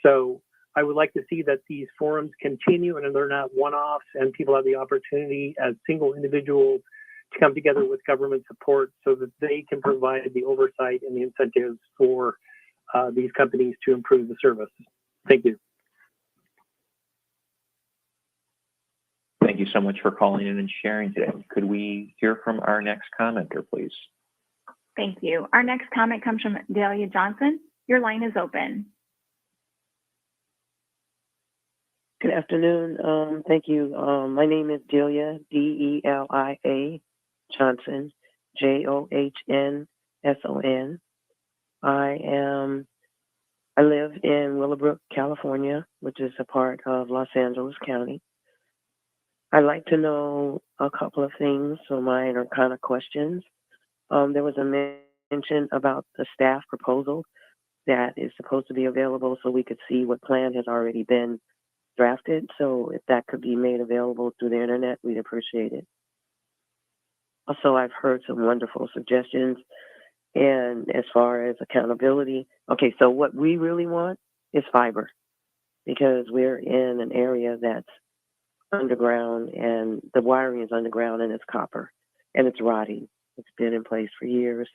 So I would like to see that these forums continue and they're not one-offs, and people have the opportunity as single individuals to come together with government support so that they can provide the oversight and the incentives for these companies to improve the service. Thank you. Thank you so much for calling in and sharing today. Could we hear from our next commenter, please? Thank you. Our next comment comes from Delia Johnson. Your line is open. Good afternoon. Thank you. My name is Delia, Delia Johnson, Johnsson. I live in Willowbrook, California, which is a part of Los Angeles County. I'd like to know a couple of things, so mine are kind of questions. There was a mention about the staff proposal that is supposed to be available so we could see what plan has already been drafted. So if that could be made available through the internet, we'd appreciate it. Also, I've heard some wonderful suggestions. And as far as accountability, okay, so what we really want is fiber, because we're in an area that's underground and the wiring is underground and it's copper and it's rotting. It's been in place for years.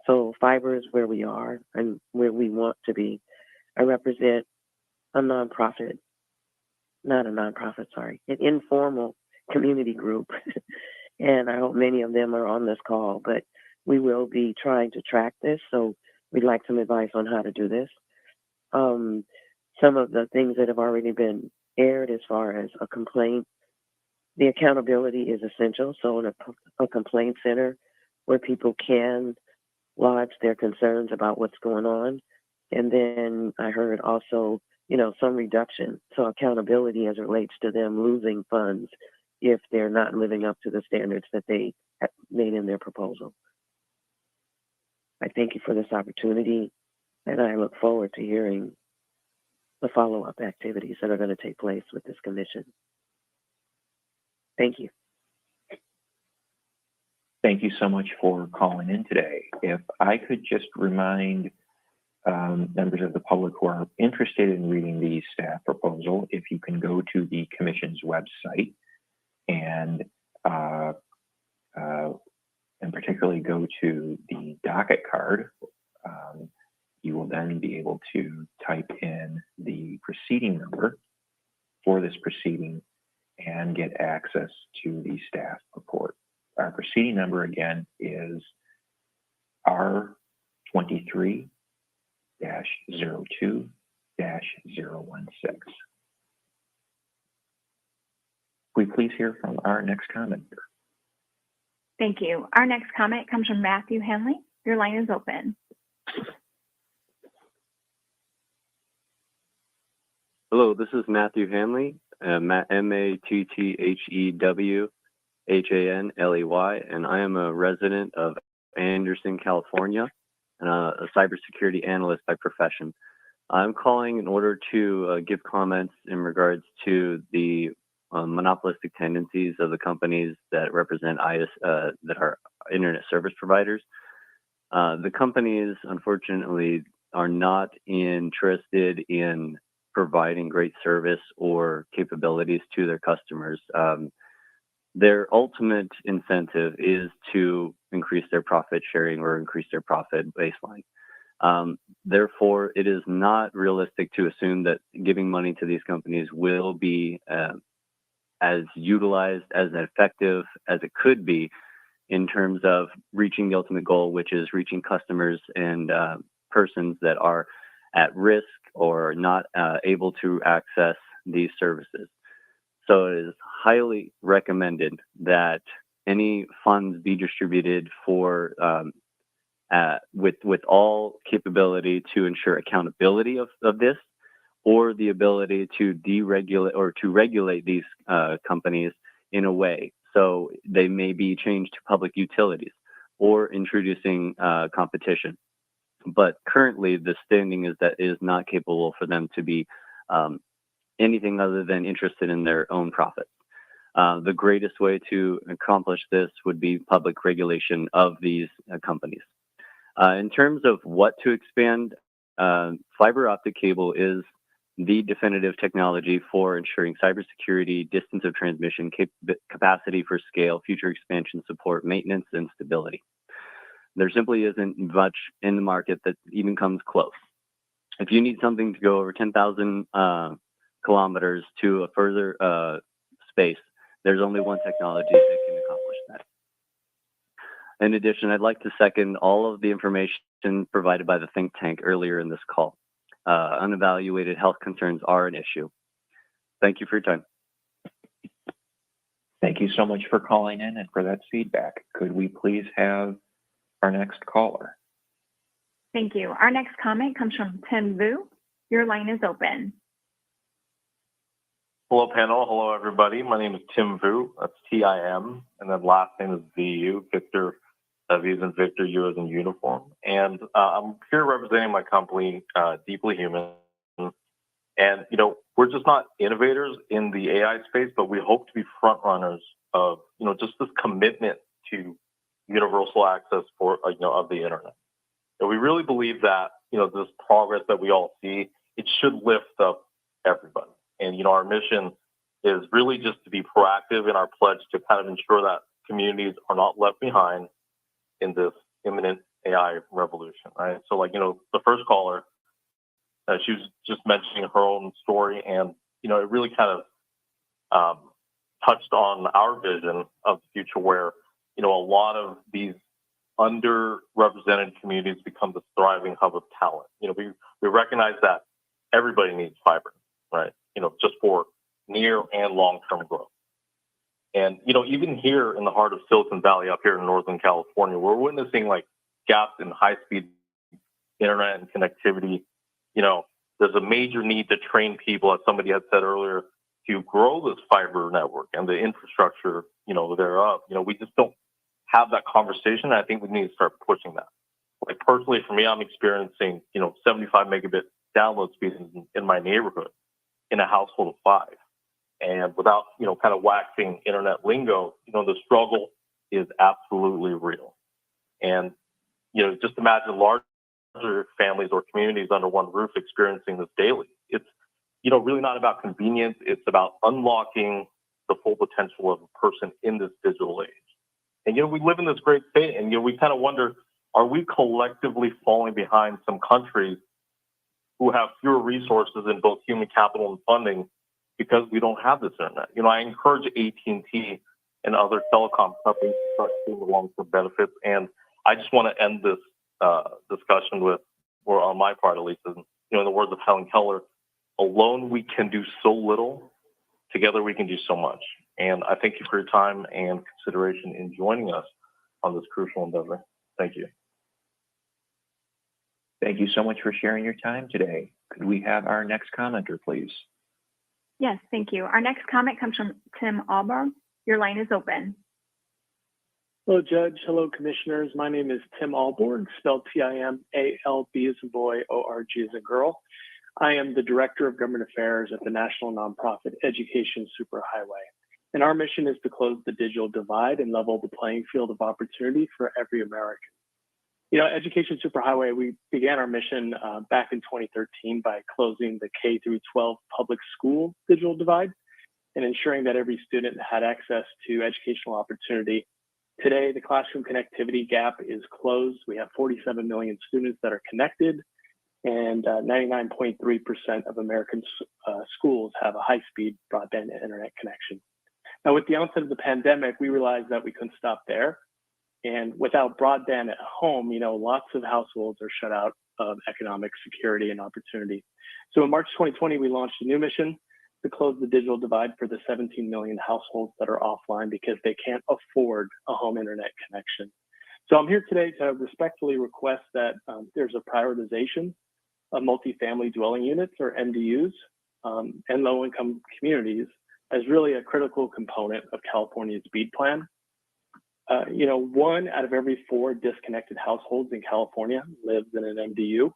So fiber is where we are and where we want to be. I represent a nonprofit, an informal community group. And I hope many of them are on this call, but we will be trying to track this. So we'd like some advice on how to do this. Some of the things that have already been aired as far as a complaint, the accountability is essential. So in a complaint center where people can lodge their concerns about what's going on. And then I heard also, some reduction. So accountability as it relates to them losing funds if they're not living up to the standards that they have made in their proposal. I thank you for this opportunity, and I look forward to hearing the follow-up activities that are going to take place with this commission. Thank you. Thank you so much for calling in today. If I could just remind members of the public who are interested in reading the staff proposal, if you can go to the commission's website and particularly go to the docket card, you will then be able to type in the proceeding number for this proceeding and get access to the staff report. Our proceeding number again is R23-02-016. We please hear from our next commenter. Thank you. Our next comment comes from Matthew Henley. Your line is open. Hello, this is Matthew Hanley, MattHewhanley, and I am a resident of Anderson, California, and a cybersecurity analyst by profession. I'm calling in order to give comments in regards to the monopolistic tendencies of the companies that represent that are internet service providers. The companies, unfortunately, are not interested in providing great service or capabilities to their customers. Their ultimate incentive is to increase their profit sharing or increase their profit baseline. Therefore, it is not realistic to assume that giving money to these companies will be as utilized, as effective as it could be in terms of reaching the ultimate goal, which is reaching customers and persons that are at risk or not able to access these services. So it is highly recommended that any funds be distributed for with all capability to ensure accountability of this, or the ability to deregulate or to regulate these companies in a way. So they may be changed to public utilities or introducing competition. But currently the standing is that it is not capable for them to be anything other than interested in their own profits. The greatest way to accomplish this would be public regulation of these companies. In terms of what to expand, fiber optic cable is the definitive technology for ensuring cybersecurity, distance of transmission, capacity for scale, future expansion support, maintenance, and stability. There simply isn't much in the market that even comes close. If you need something to go over 10,000 kilometers to a further space, there's only one technology that can accomplish that. In addition, I'd like to second all of the information provided by the think tank earlier in this call. Unevaluated health concerns are an issue. Thank you for your time. Thank you so much for calling in and for that feedback. Could we please have our next caller? Thank you. Our next comment comes from Tim Vu. Your line is open. Hello, panel. Hello, everybody. My name is Tim Vu. That's T-I-M. And then last name is V-U, Victor, V as in Victor, U as in uniform. And I'm here representing my company, Deeply Human. And, you know, we're just not innovators in the AI space, but we hope to be front runners of, you know, just this commitment to universal access for, you know, of the internet. And we really believe that, you know, this progress that we all see, it should lift up everybody. And, you know, our mission is really just to be proactive in our pledge to kind of ensure that communities are not left behind in this imminent AI revolution, right? So, like, you know, the first caller, she was just mentioning her own story, and, you know, it really kind of touched on our vision of the future where, you know, a lot of these underrepresented communities become the thriving hub of talent. You know, we recognize that everybody needs fiber, right? You know, just for near and long-term growth. And, you know, even here in the heart of Silicon Valley, up here in Northern California, we're witnessing like gaps in high-speed internet and connectivity. You know, there's a major need to train people, as somebody had said earlier, to grow this fiber network and the infrastructure, you know, thereof. You know, we just don't have that conversation. I think we need to start pushing that. Like personally, for me, I'm experiencing, you know, 75 megabit download speeds in my neighborhood in a household of 5. And without, you know, kind of waxing internet lingo, you know, the struggle is absolutely real. And, you know, just imagine larger families or communities under one roof experiencing this daily. It's, you know, really not about convenience. It's about unlocking the full potential of a person in this digital age. And, you know, we live in this great state, and, you know, we kind of wonder, are we collectively falling behind some countries who have fewer resources in both human capital and funding because we don't have this internet? You know, I encourage AT&T and other telecom companies to start seeing the long-term benefits. And I just want to end this discussion with, or on my part at least, you know, in the words of Helen Keller, alone we can do so little, together we can do so much. And I thank you for your time and consideration in joining us on this crucial endeavor. Thank you. Thank you so much for sharing your time today. Could we have our next commenter, please? Yes, thank you. Our next comment comes from Tim Alborg. Your line is open. Hello, Judge. Hello, Commissioners. My name is Tim Alborg, spelled T-I-M-A-L-B as a boy, O-R-G as a girl. I am the Director of Government Affairs at the national nonprofit Education Superhighway. And our mission is to close the digital divide and level the playing field of opportunity for every American. You know, Education Superhighway, we began our mission back in 2013 by closing the K through 12 public school digital divide and ensuring that every student had access to educational opportunity. Today, the classroom connectivity gap is closed. We have 47 million students that are connected, and 99.3% of American schools have a high-speed broadband internet connection. Now, with the onset of the pandemic, we realized that we couldn't stop there. And without broadband at home, you know, lots of households are shut out of economic security and opportunity. So in March 2020, we launched a new mission to close the digital divide for the 17 million households that are offline because they can't afford a home internet connection. So I'm here today to respectfully request that there's a prioritization of multifamily dwelling units, or MDUs, and low-income communities as really a critical component of California's BEAD plan. 1 out of every 4 disconnected households in California lives in an MDU.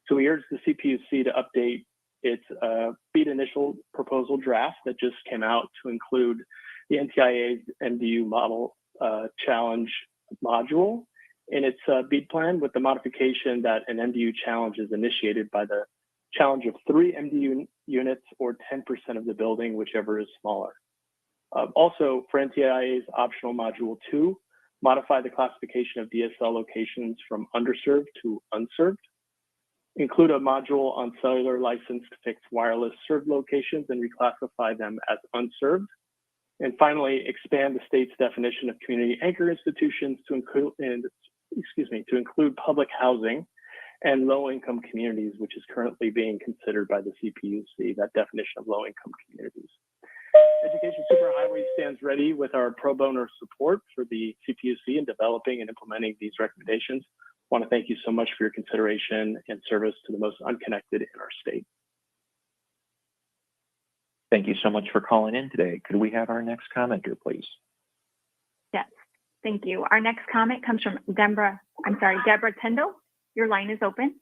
So we urge the CPUC to update its BEAD initial proposal draft that just came out to include the NTIA's MDU model challenge module in its BEAD plan, with the modification that an MDU challenge is initiated by the challenge of 3 MDU units or 10% of the building, whichever is smaller. Also, for NTIA's optional module 2, modify the classification of DSL locations from underserved to unserved. Include a module on cellular licensed fixed wireless served locations and reclassify them as unserved. And finally, expand the state's definition of community anchor institutions to include public housing and low-income communities, which is currently being considered by the CPUC, that definition of low-income communities. Education Superhighway stands ready with our pro bono support for the CPUC in developing and implementing these recommendations. I want to thank you so much for your consideration and service to the most unconnected in our state. Thank you so much for calling in today. Could we have our next commenter, please? Yes, thank you. Our next comment comes from Deborah Tyndall. Your line is open.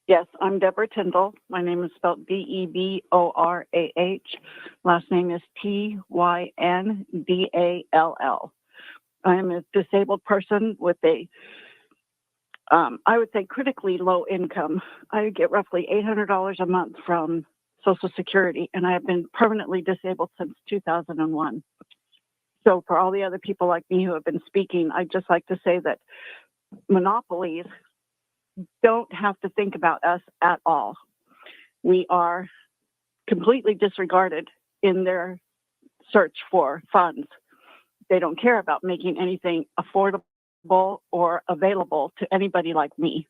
Yes, I'm Deborah Tyndall. My name is spelled D-E-B-O-R-A-H. Last name is T-Y-N-D-A-L-L. I am a disabled person with a, I would say, critically low income. I get roughly $800 a month from Social Security, and I have been permanently disabled since 2001. So for all the other people like me who have been speaking, I'd just like to say that monopolies don't have to think about us at all. We are completely disregarded in their search for funds. They don't care about making anything affordable or available to anybody like me.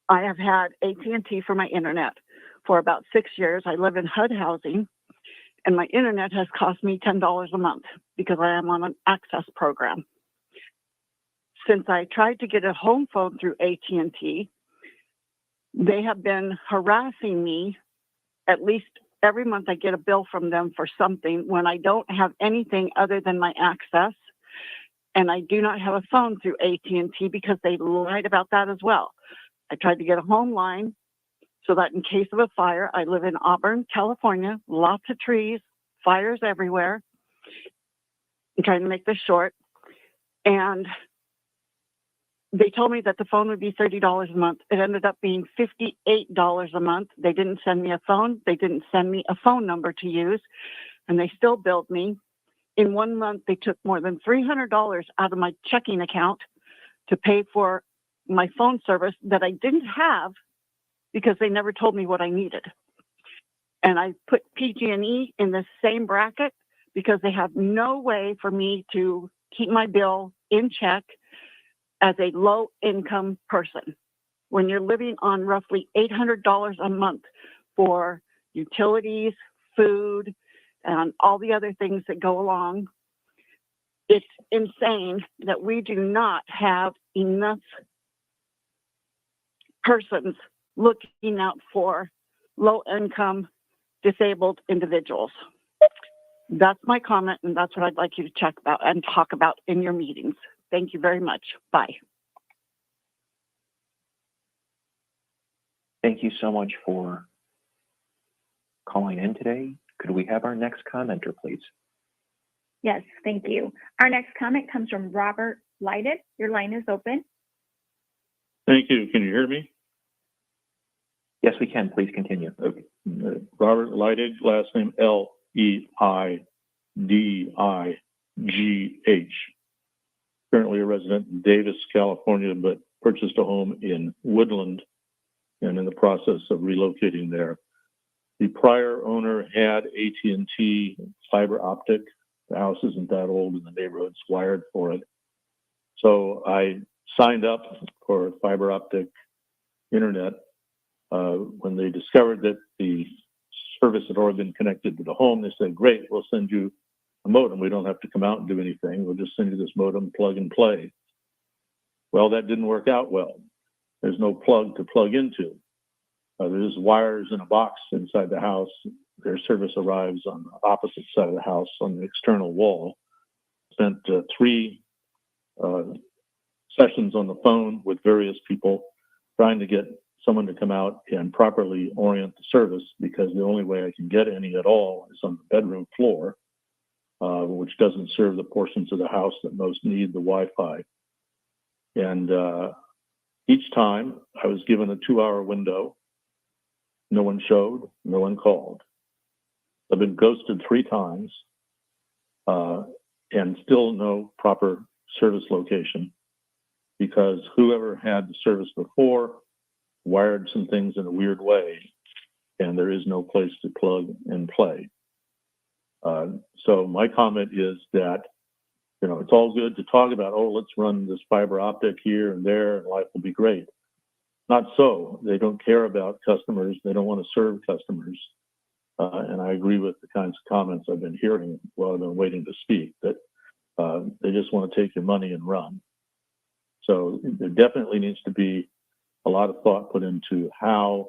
I have had AT&T for my internet for about 6 years. I live in HUD housing, and my internet has cost me $10 a month because I am on an access program. Since I tried to get a home phone through AT&T, they have been harassing me. At least every month I get a bill from them for something when I don't have anything other than my access. And I do not have a phone through AT&T because they lied about that as well. I tried to get a home line so that in case of a fire, I live in Auburn, California, lots of trees, fires everywhere. I'm trying to make this short. And they told me that the phone would be $30 a month. It ended up being $58 a month. They didn't send me a phone. They didn't send me a phone number to use, and they still billed me. In 1 month, they took more than $300 out of my checking account to pay for my phone service that I didn't have because they never told me what I needed. And I put PG&E in the same bracket because they have no way for me to keep my bill in check as a low-income person. When you're living on roughly $800 a month for utilities, food, and all the other things that go along, it's insane that we do not have enough persons looking out for low-income disabled individuals. That's my comment, and that's what I'd like you to check about and talk about in your meetings. Thank you very much. Bye. Thank you so much for calling in today. Could we have our next commenter, please? Yes, thank you. Our next comment comes from Robert Lighted. Your line is open. Thank you. Can you hear me? Yes, we can. Please continue. Okay. Robert Lighted, last name L-E-I-D-I-G-H. Currently a resident in Davis, California, but purchased a home in Woodland and in the process of relocating there. The prior owner had AT&T fiber optic. The house isn't that old and the neighborhood's wired for it. So I signed up for fiber optic internet when they discovered that the service had already been connected to the home. They said, great, we'll send you a modem. We don't have to come out and do anything. We'll just send you this modem, plug and play. Well, that didn't work out well. There's no plug to plug into. There's wires in a box inside the house. Their service arrives on the opposite side of the house on the external wall. Spent 3 sessions on the phone with various people trying to get someone to come out and properly orient the service, because the only way I can get any at all is on the bedroom floor, which doesn't serve the portions of the house that most need the Wi-Fi. And each time I was given a 2-hour window. No one showed, no one called. I've been ghosted 3 times and still no proper service location, because whoever had the service before wired some things in a weird way, and there is no place to plug and play. So my comment is that, you know, it's all good to talk about, oh, let's run this fiber optic here and there and life will be great. Not so. They don't care about customers. They don't want to serve customers. And I agree with the kinds of comments I've been hearing while I've been waiting to speak, that they just want to take your money and run. So there definitely needs to be a lot of thought put into how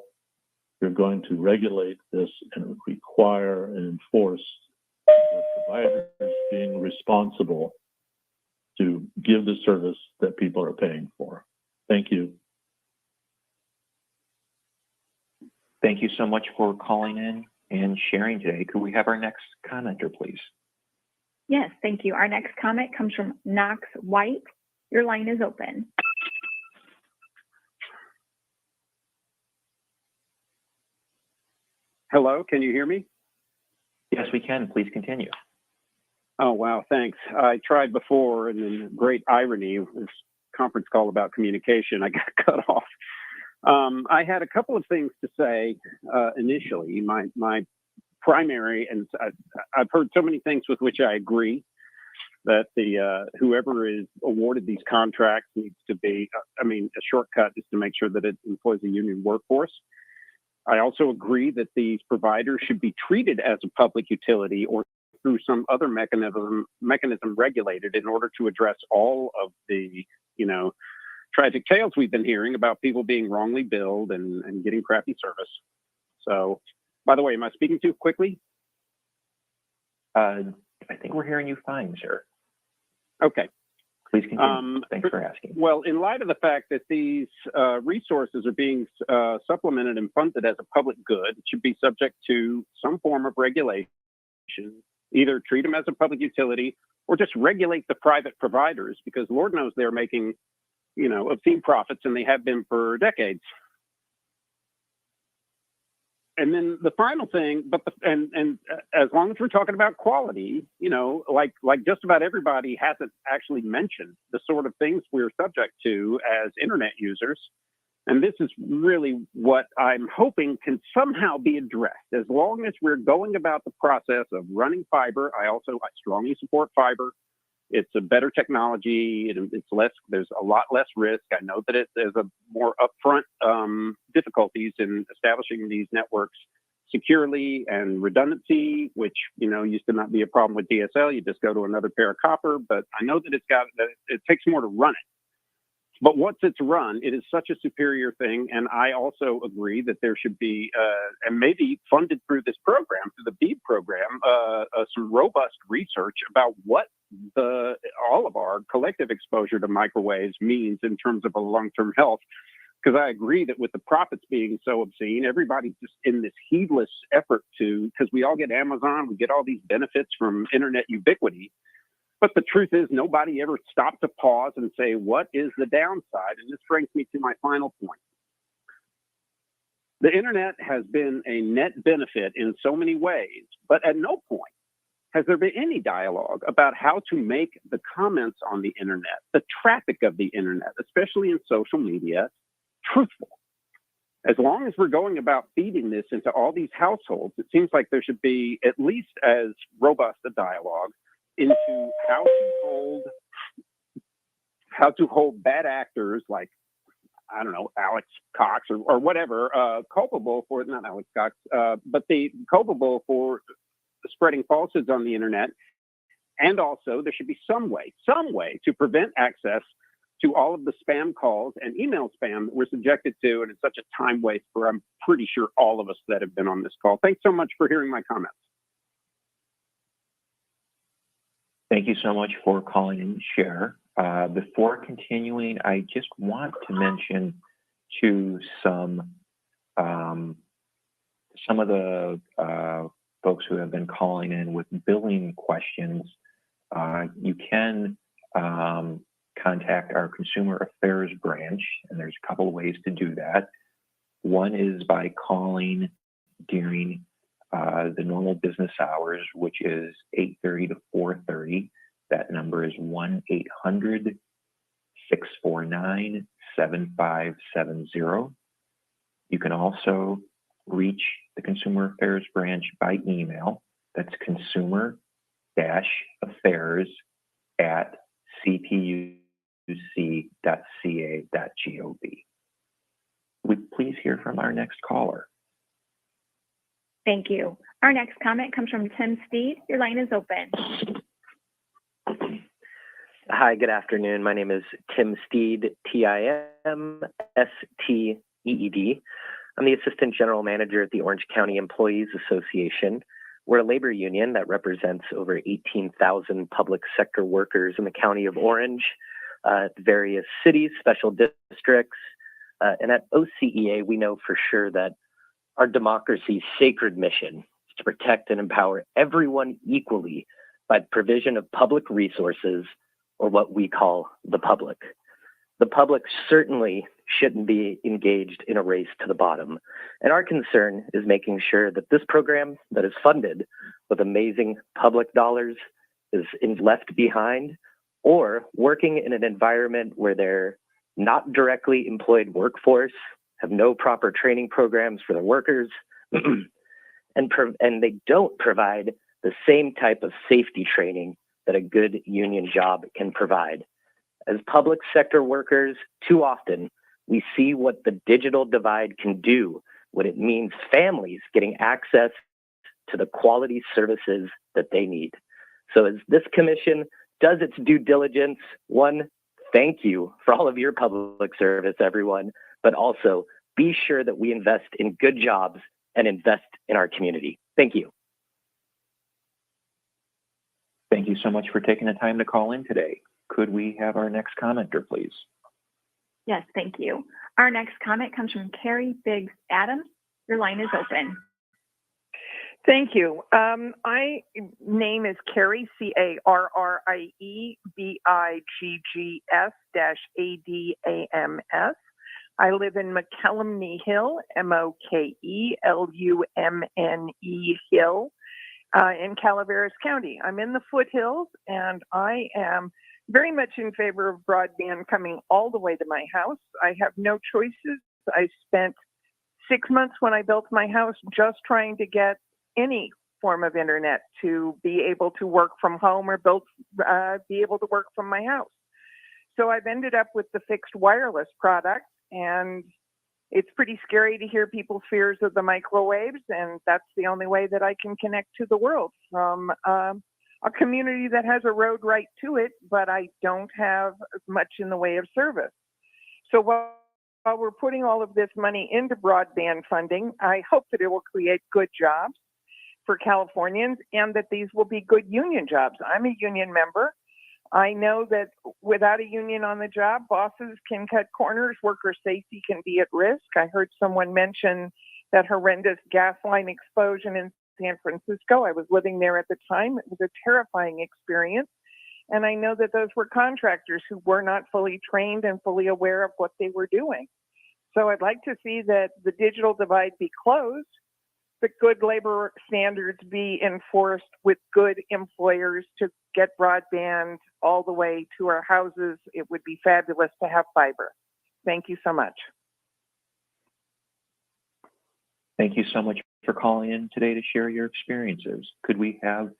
you're going to regulate this and require and enforce the providers being responsible to give the service that people are paying for. Thank you. Thank you so much for calling in and sharing today. Could we have our next commenter, please? Yes, thank you. Our next comment comes from Knox White. Your line is open. Hello, can you hear me? Yes, we can. Please continue. Oh, wow, thanks. I tried before, and in great irony, this conference call about communication, I got cut off. I had a couple of things to say initially. My primary, and I've heard so many things with which I agree, that the whoever is awarded these contracts needs to be, a shortcut is to make sure that it employs a union workforce. I also agree that these providers should be treated as a public utility or through some other mechanism regulated in order to address all of the, tragic tales we've been hearing about people being wrongly billed and getting crappy service. So, by the way, am I speaking too quickly? I think we're hearing you fine, sir. Okay. Please continue. Thanks for asking. Well, in light of the fact that these resources are being supplemented and funded as a public good, it should be subject to some form of regulation. Either treat them as a public utility or just regulate the private providers, because Lord knows they're making, obscene profits, and they have been for decades. And then the final thing, and as long as we're talking about quality, like just about everybody hasn't actually mentioned the sort of things we're subject to as internet users. And this is really what I'm hoping can somehow be addressed. As long as we're going about the process of running fiber, I strongly support fiber. It's a better technology. It's less. There's a lot less risk. I know that there's a more upfront difficulties in establishing these networks securely, and redundancy, which used to not be a problem with DSL. You just go to another pair of copper. But I know that it takes more to run it. But once it's run, it is such a superior thing. And I also agree that there should be, and maybe funded through this program, through the BEAD program, some robust research about what all of our collective exposure to microwaves means in terms of a long-term health. Because I agree that with the profits being so obscene, everybody's just in this heedless effort because we all get Amazon, we get all these benefits from internet ubiquity. But the truth is, nobody ever stopped to pause and say, what is the downside? And this brings me to my final point. The internet has been a net benefit in so many ways, but at no point has there been any dialogue about how to make the comments on the internet, the traffic of the internet, especially in social media, truthful. As long as we're going about feeding this into all these households, it seems like there should be at least as robust a dialogue into hold bad actors like, I don't know, Alex Cox or whatever, culpable for, not Alex Cox, but culpable for spreading falsehoods on the internet. And also there should be some way to prevent access to all of the spam calls and email spam that we're subjected to. And it's such a time waste for, I'm pretty sure, all of us that have been on this call. Thanks so much for hearing my comments. Thank you so much for calling in to share. Before continuing, I just want to mention to some of the folks who have been calling in with billing questions. You can contact our Consumer Affairs branch, and there's a couple of ways to do that. One is by calling during the normal business hours, which is 8:30 to 4:30. That number is 1-800-649-7570. You can also reach the Consumer Affairs branch by email. That's consumer-affairs@cpuc.ca.gov. Would we please hear from our next caller? Thank you. Our next comment comes from Tim Steed. Your line is open. Hi, good afternoon. My name is Tim Steed, Timsteed. I'm the Assistant General Manager at the Orange County Employees Association. We're a labor union that represents over 18,000 public sector workers in the county of Orange, various cities, special districts, and at OCEA, we know for sure that our democracy's sacred mission is to protect and empower everyone equally by the provision of public resources, or what we call the public. The public certainly shouldn't be engaged in a race to the bottom. And our concern is making sure that this program that is funded with amazing public dollars is left behind, or working in an environment where they're not directly employed workforce, have no proper training programs for the workers, and they don't provide the same type of safety training that a good union job can provide. As public sector workers, too often, we see what the digital divide can do, what it means families getting access to the quality services that they need. So as this commission does its due diligence, one, thank you for all of your public service, everyone, but also be sure that we invest in good jobs and invest in our community. Thank you. Thank you so much for taking the time to call in today. Could we have our next commenter, please? Yes, thank you. Our next comment comes from Carrie Biggs Adams. Your line is open. Thank you. My name is Carrie, CarrieBiggs-ADAMS. I live in McKelumney Hill, MOKELUMNE Hill, in Calaveras County. I'm in the foothills, and I am very much in favor of broadband coming all the way to my house. I have no choices. I spent 6 months when I built my house just trying to get any form of internet to be able to work from home or be able to work from my house. So I've ended up with the fixed wireless product, and it's pretty scary to hear people's fears of the microwaves, and that's the only way that I can connect to the world from a community that has a road right to it, but I don't have much in the way of service. So while we're putting all of this money into broadband funding, I hope that it will create good jobs for Californians and that these will be good union jobs. I'm a union member. I know that without a union on the job, bosses can cut corners, worker safety can be at risk. I heard someone mention that horrendous gas line explosion in San Francisco. I was living there at the time. It was a terrifying experience. And I know that those were contractors who were not fully trained and fully aware of what they were doing. So I'd like to see that the digital divide be closed, but good labor standards be enforced with good employers to get broadband all the way to our houses. It would be fabulous to have fiber. Thank you so much. Thank you so much for calling in today to share your experiences. Could we have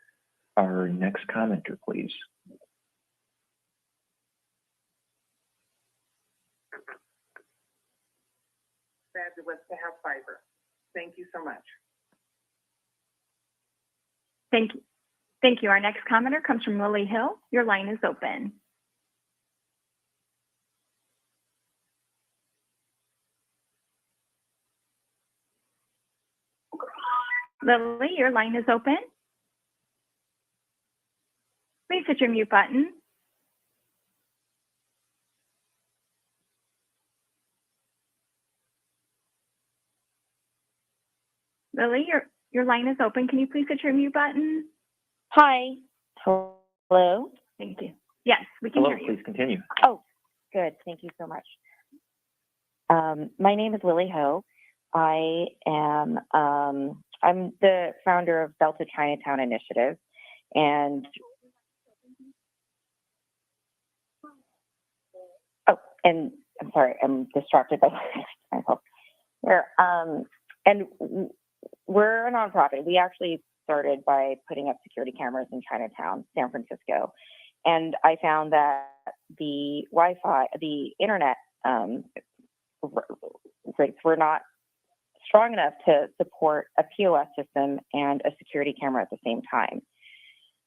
our next commenter, please? fabulous to have fiber. Thank you so much. Thank you. Thank you. Our next commenter comes from Lily Hill. Your line is open. Lily, your line is open. Please hit your mute button. Lily, your line is open. Can you please hit your mute button? Hi. Hello. Thank you. Yes, we can Hello, hear you. please continue. Oh, good. Thank you so much. My name is Lily Ho. I am I'm the founder of Delta Chinatown Initiative, and and I'm sorry, I'm distracted by myself. And we're a nonprofit. We actually started by putting up security cameras in Chinatown, San Francisco. And I found that the Wi-Fi, the internet rates were not strong enough to support a POS system and a security camera at the same time.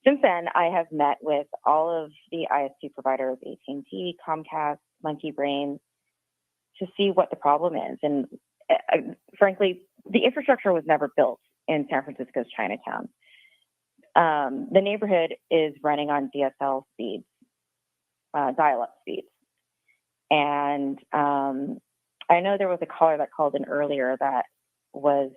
Since then, I have met with all of the ISP providers, AT&T, Comcast, Monkey Brain, to see what the problem is. And frankly, the infrastructure was never built in San Francisco's Chinatown. The neighborhood is running on DSL speeds, dial-up speeds. And I know there was a caller that called in earlier that was,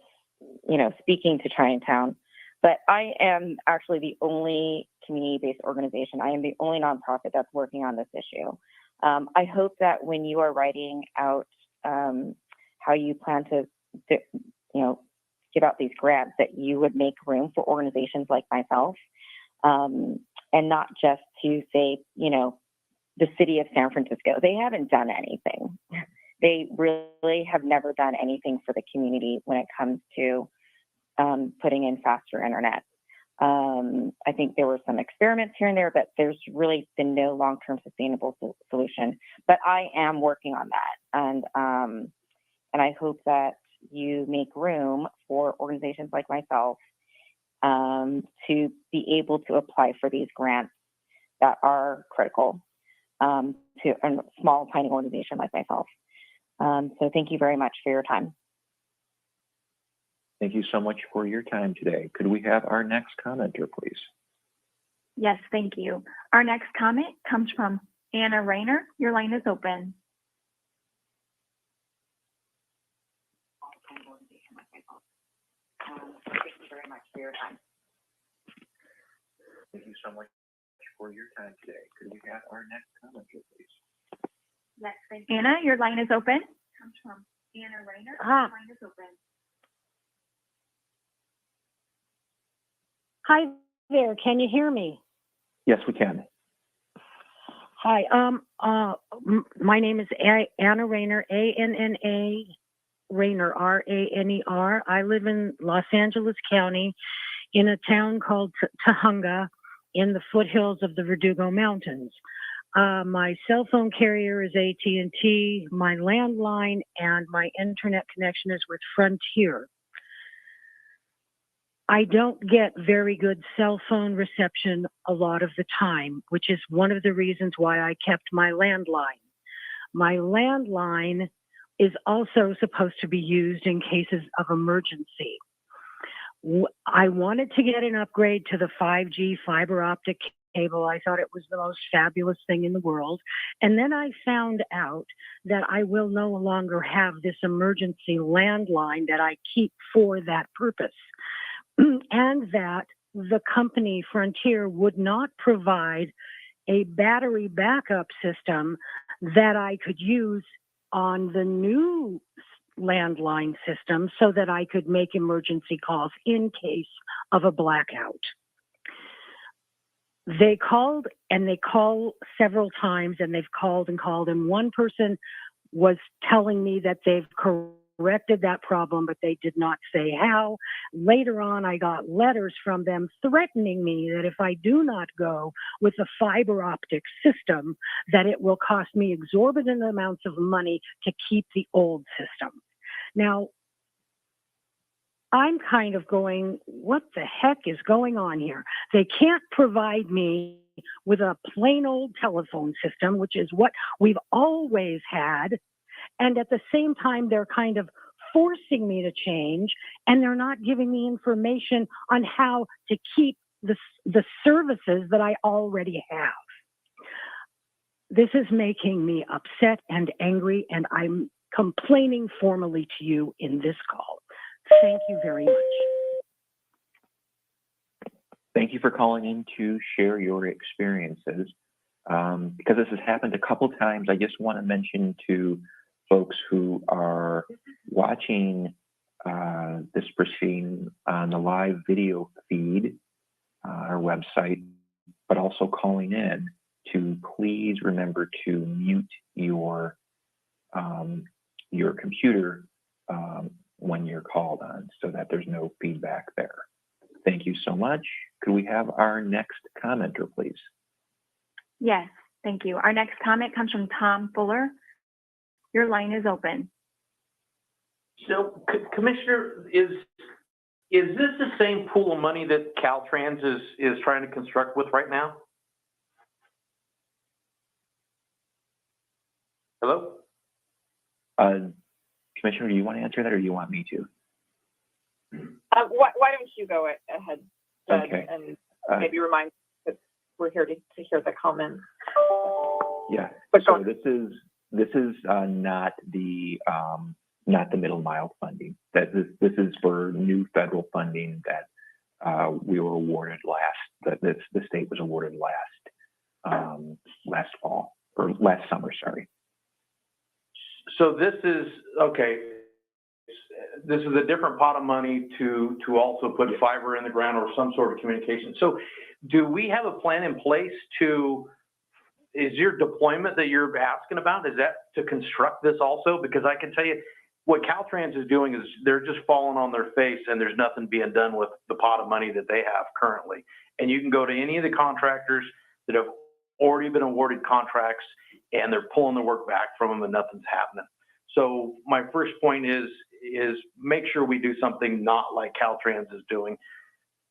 speaking to Chinatown, but I am actually the only community-based organization. I am the only nonprofit that's working on this issue. I hope that when you are writing out how you plan to, give out these grants, that you would make room for organizations like myself, and not just to say, the city of San Francisco. They haven't done anything. They really have never done anything for the community when it comes to putting in faster internet. I think there were some experiments here and there, but there's really been no long-term sustainable solution. But I am working on that, and I hope that you make room for organizations like myself to be able to apply for these grants that are critical to a small, tiny organization like myself. So thank you very much for your time. Thank you so much for your time today. Could we have our next commenter, please? Yes, thank you. Our next comment comes from Anna Rayner. Your line is open. Thank you very much for your time. Thank you so much for your time today. Could we have our next commenter, please? Yes, thank you. Anna, your line is open. Comes from Anna Rayner. Your line is open. Hi there. Can you hear me? Yes, we can. Hi. My name is Anna Rayner, A-N-N-A Rayner, R-A-N-E-R. I live in Los Angeles County in a town called Tahunga in the foothills of the Verdugo Mountains. My cell phone carrier is AT&T. My landline and my internet connection is with Frontier. I don't get very good cell phone reception a lot of the time, which is one of the reasons why I kept my landline. My landline is also supposed to be used in cases of emergency. I wanted to get an upgrade to the 5G fiber optic cable. I thought it was the most fabulous thing in the world. And then I found out that I will no longer have this emergency landline that I keep for that purpose. And that the company Frontier would not provide a battery backup system that I could use on the new landline system so that I could make emergency calls in case of a blackout. They called and they call several times, and they've called and called, and one person was telling me that they've corrected that problem, but they did not say how. Later on, I got letters from them threatening me that if I do not go with the fiber optic system, that it will cost me exorbitant amounts of money to keep the old system. Now, I'm kind of going, what the heck is going on here? They can't provide me with a plain old telephone system, which is what we've always had. And at the same time, they're kind of forcing me to change, and they're not giving me information on how to keep the services that I already have. This is making me upset and angry, and I'm complaining formally to you in this call. Thank you very much. Thank you for calling in to share your experiences. Because this has happened a couple times, I just want to mention to folks who are watching this proceeding on the live video feed, our website, but also calling in to please remember to mute your computer when you're called on so that there's no feedback there. Thank you so much. Could we have our next commenter, please? Yes, thank you. Our next comment comes from Tom Fuller. Your line is open. So, Commissioner, is this the same pool of money that Caltrans is trying to construct with right now? Hello? Commissioner, do you want to answer that, or do you want me to? Why don't you go ahead, Judge, Okay. and maybe remind that we're here to hear the comments. Yeah. So this is not the middle mile funding. That this is for new federal funding that we were awarded last. That the state was awarded last fall or last summer. Sorry. So this is, okay, this is a different pot of money to also put fiber in the ground or some sort of communication. So do we have a plan in place is your deployment that you're asking about, is that to construct this also? Because I can tell you what Caltrans is doing is they're just falling on their face and there's nothing being done with the pot of money that they have currently. And you can go to any of the contractors that have already been awarded contracts and they're pulling the work back from them and nothing's happening. So my first point is make sure we do something not like Caltrans is doing.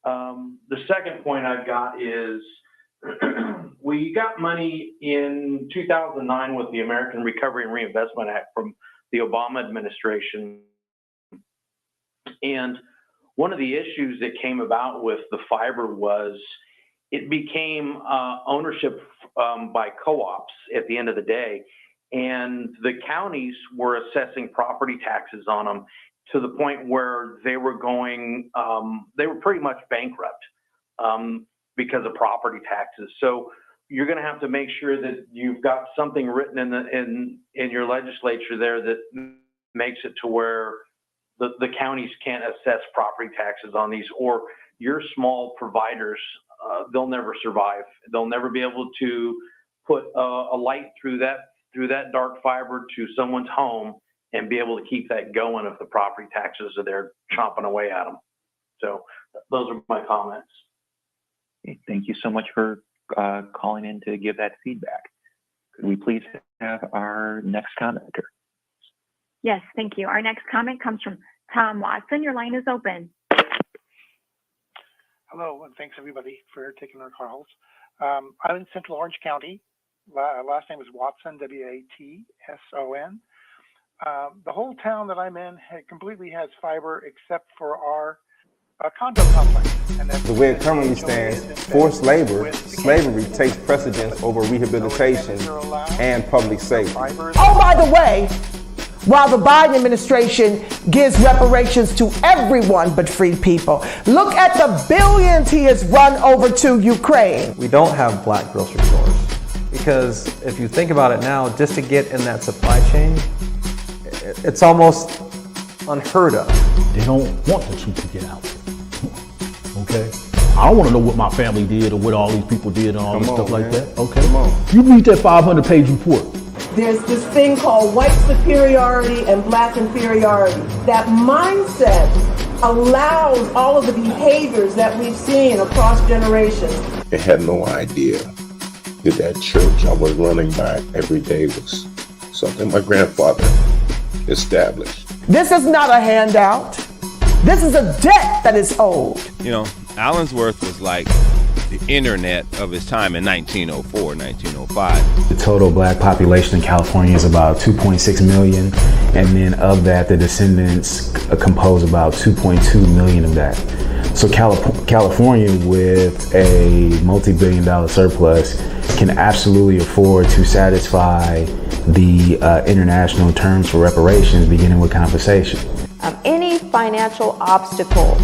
The second point I've got is we got money in 2009 with the American Recovery and Reinvestment Act from the Obama administration. And one of the issues that came about with the fiber was it became ownership by co-ops at the end of the day. And the counties were assessing property taxes on them to the point where they were going, they were pretty much bankrupt because of property taxes. So you're going to have to make sure that you've got something written in your legislature there that makes it to where the counties can't assess property taxes on these, or your small providers, they'll never survive. They'll never be able to put a light through that dark fiber to someone's home and be able to keep that going if the property taxes are there chomping away at them. So those are my comments. Okay, thank you so much for calling in to give that feedback. Could we please have our next commenter? Yes, thank you. Our next comment comes from Tom Watson. Your line is open. Hello, and thanks everybody for taking our calls. I'm in Central Orange County. Last name is Watson, W-A-T-S-O-N. The whole town that I'm in completely has fiber except for our condo complex. And the way it currently stands, forced labor, slavery takes precedence over rehabilitation and public safety. Oh, by the way, while the Biden administration gives reparations to everyone but free people, look at the billions he has run over to Ukraine. We don't have black grocery stores because if you think about it now, just to get in that supply chain, it's almost unheard of. They don't want the truth to get out. Okay? I don't want to know what my family did or what all these people did and all this stuff like that. Okay? You read that 500-page report. There's this thing called white superiority and black inferiority. That mindset allows all of the behaviors that we've seen across generations. I had no idea that church I was running by every day was something my grandfather established. This is not a handout. This is a debt that is owed. You know, Allensworth was like the internet of his time in 1904, 1905. The total black population in California is about 2.6 million, and then of that, the descendants compose about 2.2 million of that. So California, with a multi-billion-dollar surplus, can absolutely afford to satisfy the international terms for reparations, beginning with compensation. Any financial obstacle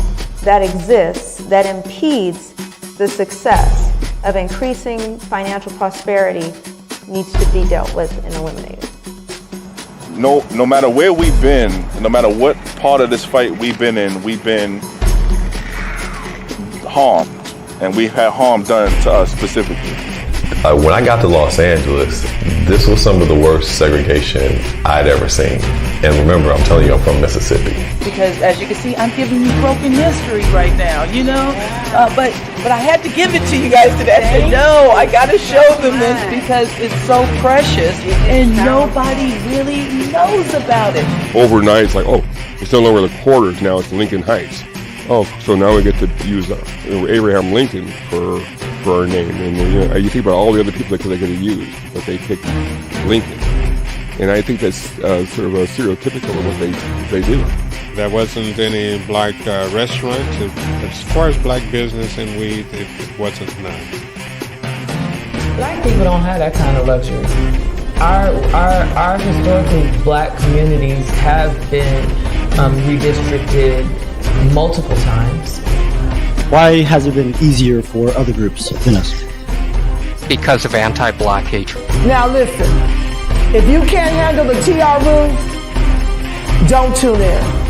that exists that impedes the success of increasing financial prosperity needs to be dealt with and eliminated. No matter where we've been, no matter what part of this fight we've been in, we've been harmed, and we've had harm done to us specifically. When I got to Los Angeles, this was some of the worst segregation I'd ever seen. And remember, I'm telling you, I'm from Mississippi. Because as you can see, I'm giving you broken history right now, you know? But I had to give it to you guys today. I said, no, I got to show them this because it's so precious and nobody really knows about it. Overnight, it's like, oh, it's no longer the quarters, now it's Lincoln Heights. Oh, so now we get to use Abraham Lincoln for our name. And you think about all the other people that they could have used, but they picked Lincoln. And I think that's sort of a stereotypical of what they do. There wasn't any black restaurants. As far as black business and weed, it wasn't none. Black people don't have that kind of luxury. Our historically black communities have been redistricted multiple times. Why has it been easier for other groups than us? Because of anti-black hatred. Now listen, if you can't handle the TR room, don't tune in.